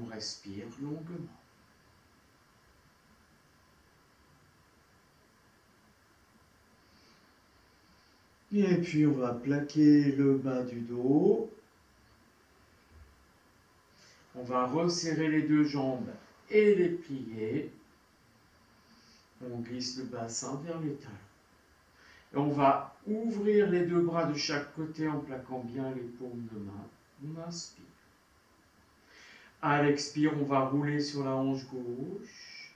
On respire longuement. Et puis on va plaquer le bas du dos. On va resserrer les deux jambes et les plier. On glisse le bassin vers les talons. Et on va ouvrir les deux bras de chaque côté en plaquant bien les paumes de main. On inspire. À l'expire, on va rouler sur la hanche gauche.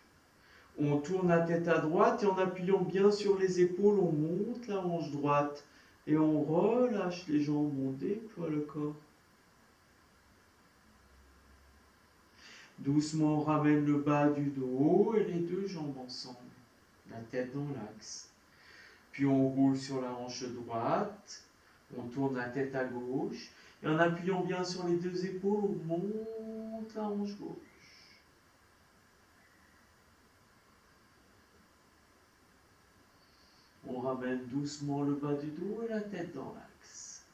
On tourne la tête à droite et en appuyant bien sur les épaules, on monte la hanche droite et on relâche les jambes, on déploie le corps. Doucement, on ramène le bas du dos et les deux jambes ensemble, la tête dans l'axe. Puis on roule sur la hanche droite, on tourne la tête à gauche et en appuyant bien sur les deux épaules, on monte la hanche gauche. ramène doucement le bas du dos et la tête dans l'axe.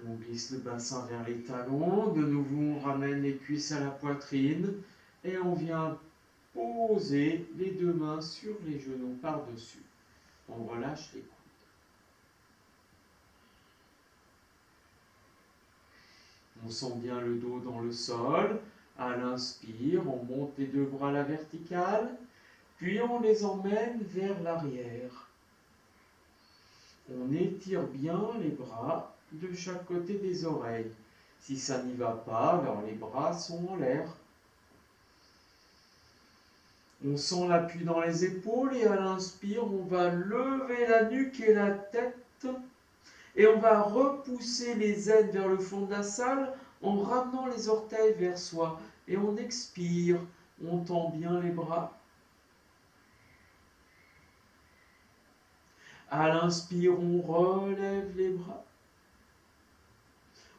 On glisse le bassin vers les talons. De nouveau, on ramène les cuisses à la poitrine. Et on vient poser les deux mains sur les genoux par-dessus. On relâche les coudes. On sent bien le dos dans le sol. À l'inspire, on monte les deux bras à la verticale. Puis on les emmène vers l'arrière. On étire bien les bras de chaque côté des oreilles. Si ça n'y va pas, alors les bras sont en l'air. On sent l'appui dans les épaules et à l'inspire, on va lever la nuque et la tête. Et on va repousser les ailes vers le fond de la salle en ramenant les orteils vers soi. Et on expire, on tend bien les bras. À l'inspire, on relève les bras.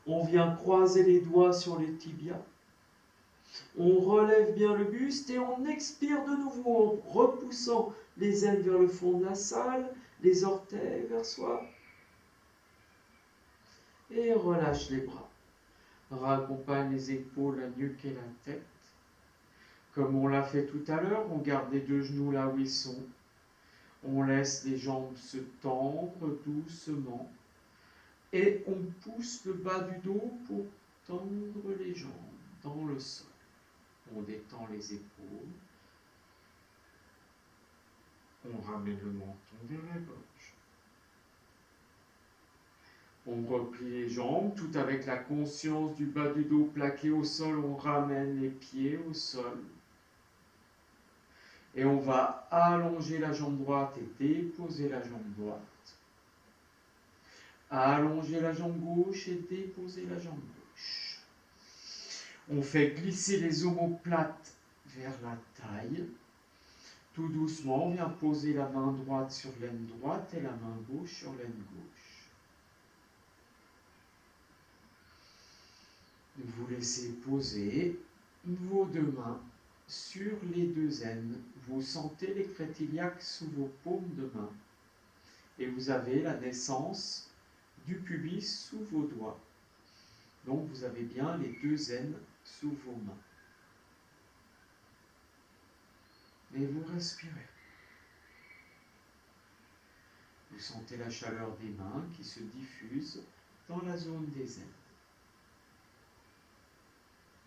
On vient croiser les doigts sur les tibias. On relève bien le buste et on expire de nouveau en repoussant les ailes vers le fond de la salle, les orteils vers soi. Et relâche les bras. Raccompagne les épaules, la nuque et la tête. Comme on l'a fait tout à l'heure, on garde les deux genoux là où ils sont. On laisse les jambes se tendre doucement. Et on pousse le bas du dos pour tendre les jambes dans le sol. On détend les épaules. On ramène le menton vers la gauche. On replie les jambes, tout avec la conscience du bas du dos plaqué au sol. On ramène les pieds au sol. Et on va allonger la jambe droite et déposer la jambe droite. Allonger la jambe gauche et déposer la jambe gauche. On fait glisser les omoplates vers la taille. Tout doucement, on vient poser la main droite sur l'aine droite et la main gauche sur l'aine gauche. Vous laissez poser vos deux mains sur les deux aines. Vous sentez les crétiliaques sous vos paumes de main. Et vous avez la naissance du pubis sous vos doigts. Donc vous avez bien les deux aines sous vos mains. Et vous respirez. Vous sentez la chaleur des mains qui se diffuse dans la zone des aines.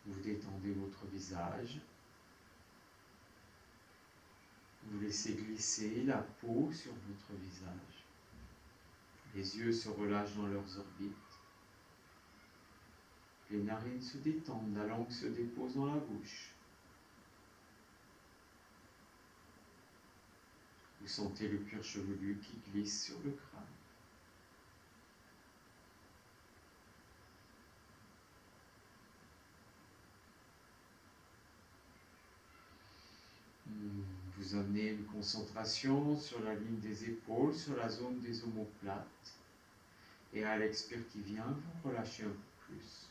Vous détendez votre visage. Vous laissez glisser la peau sur votre visage. Les yeux se relâchent dans leurs orbites. Les narines se détendent, la langue se dépose dans la bouche. Vous sentez le cuir chevelu qui glisse sur le crâne. Vous amenez une concentration sur la ligne des épaules, sur la zone des omoplates. Et à l'expire qui vient, vous relâchez un peu plus.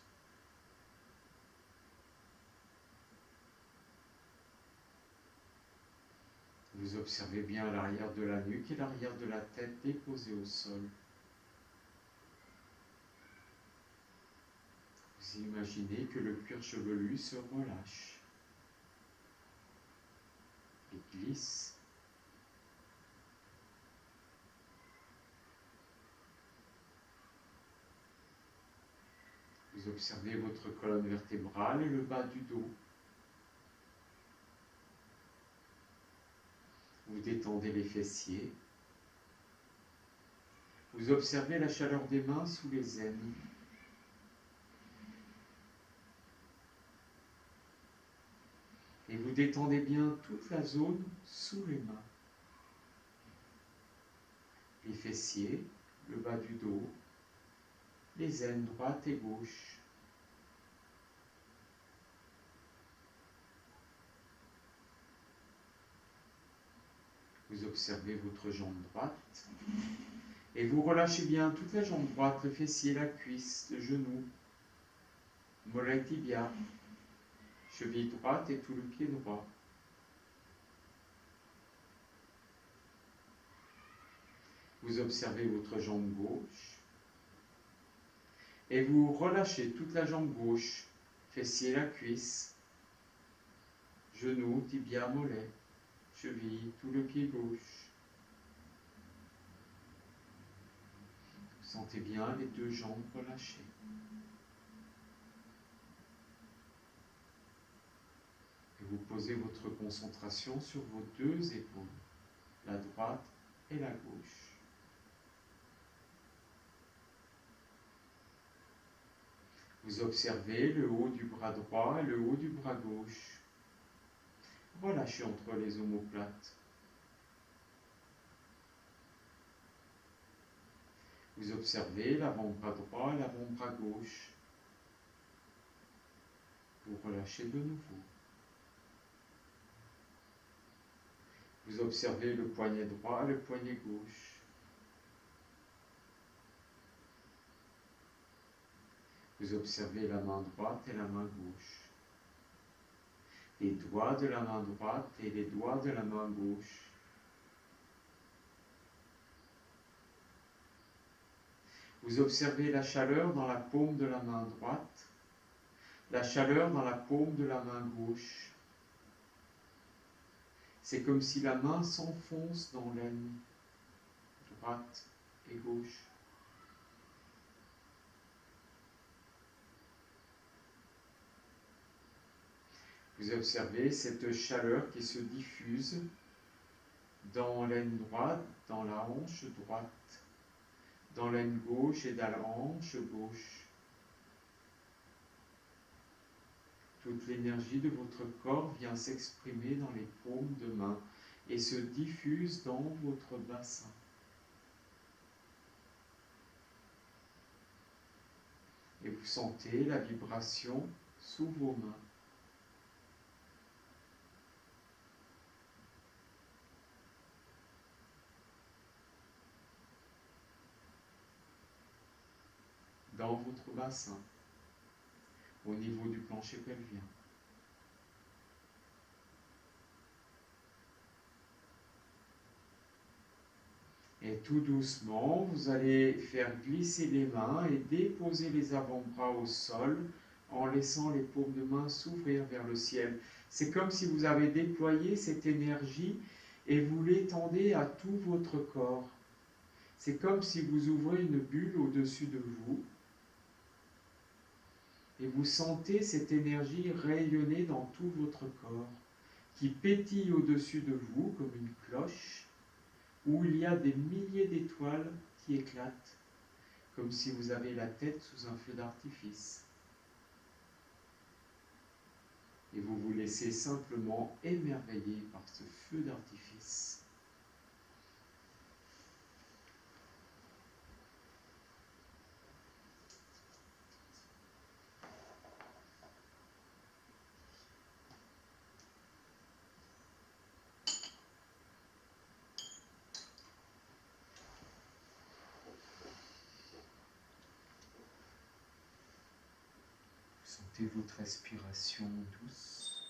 Vous observez bien l'arrière de la nuque et l'arrière de la tête déposés au sol. Vous imaginez que le cuir chevelu se relâche et glisse. Vous observez votre colonne vertébrale et le bas du dos. Vous détendez les fessiers. Vous observez la chaleur des mains sous les aines. Et vous détendez bien toute la zone sous les mains. Les fessiers, le bas du dos, les aines droite et gauche. Vous observez votre jambe droite et vous relâchez bien toute la jambe droite, le fessier, la cuisse, le genou, mollet tibia, cheville droite et tout le pied droit. Vous observez votre jambe gauche et vous relâchez toute la jambe gauche, fessier, la cuisse, genou, tibia, mollet, cheville, tout le pied gauche. Vous sentez bien les deux jambes relâchées. Et vous posez votre concentration sur vos deux épaules, la droite et la gauche. Vous observez le haut du bras droit et le haut du bras gauche. Relâchez entre les omoplates. Vous observez l'avant-bras droit et l'avant-bras gauche. Vous relâchez de nouveau. Vous observez le poignet droit et le poignet gauche. Vous observez la main droite et la main gauche. Les doigts de la main droite et les doigts de la main gauche. Vous observez la chaleur dans la paume de la main droite, la chaleur dans la paume de la main gauche. C'est comme si la main s'enfonce dans l'aine, droite et gauche. Vous observez cette chaleur qui se diffuse dans l'aine droite, dans la hanche droite, dans l'aine gauche et dans la hanche gauche. Toute l'énergie de votre corps vient s'exprimer dans les paumes de main et se diffuse dans votre bassin. Et vous sentez la vibration sous vos mains. Dans votre bassin, au niveau du plancher pelvien. Et tout doucement, vous allez faire glisser les mains et déposer les avant-bras au sol en laissant les paumes de main s'ouvrir vers le ciel. C'est comme si vous avez déployé cette énergie et vous l'étendez à tout votre corps. C'est comme si vous ouvrez une bulle au-dessus de vous et vous sentez cette énergie rayonner dans tout votre corps, qui pétille au-dessus de vous comme une cloche, où il y a des milliers d'étoiles qui éclatent, comme si vous avez la tête sous un feu d'artifice. Et vous vous laissez simplement émerveiller par ce feu d'artifice. Sentez votre respiration douce.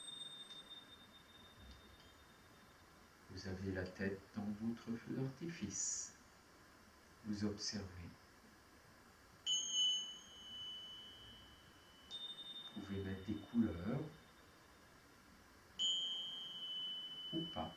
Vous avez la tête dans votre feu d'artifice. Vous observez. Vous pouvez mettre des couleurs ou pas.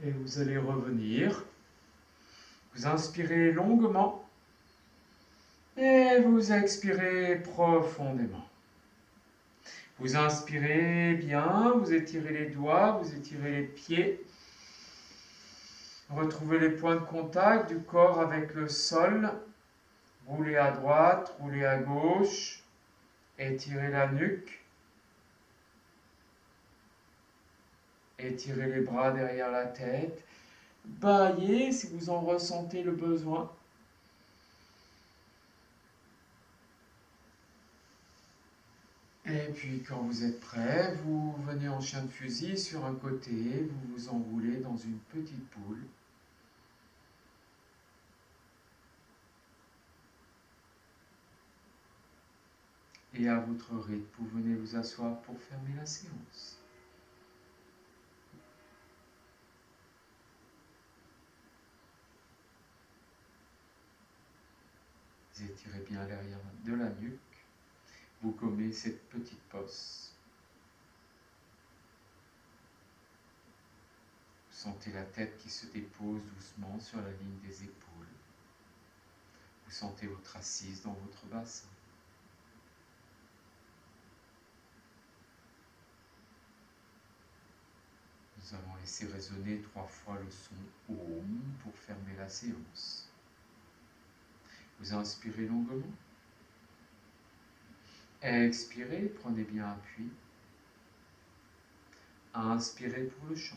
Et vous allez revenir. Vous inspirez longuement. Et vous expirez profondément. Vous inspirez bien, vous étirez les doigts, vous étirez les pieds. Retrouvez les points de contact du corps avec le sol. Roulez à droite, roulez à gauche. Étirez la nuque. Étirez les bras derrière la tête. Bâillez si vous en ressentez le besoin. Et puis quand vous êtes prêt, vous venez en chien de fusil sur un côté, vous vous enroulez dans une petite boule. Et à votre rythme, vous venez vous asseoir pour fermer la séance. Vous étirez bien l'arrière de la nuque. Vous gommez cette petite bosse. Vous sentez la tête qui se dépose doucement sur la ligne des épaules. Vous sentez votre assise dans votre bassin. Nous allons laisser résonner 3 fois le son OM pour fermer la séance. Vous inspirez longuement. Expirez, prenez bien appui. Inspirez pour le chant.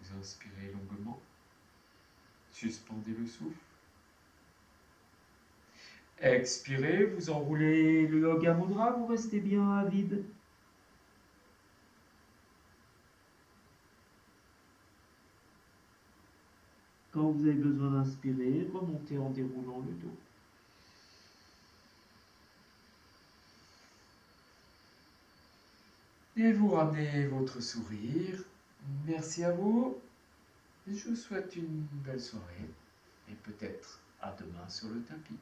Vous inspirez longuement. Suspendez le souffle. Expirez, vous enroulez le Yoga Mudra, vous restez bien à vide. Quand vous avez besoin d'inspirer, remontez en déroulant le dos. Et vous ramenez votre sourire. Merci à vous. Je vous souhaite une belle soirée et peut-être à demain sur le tapis.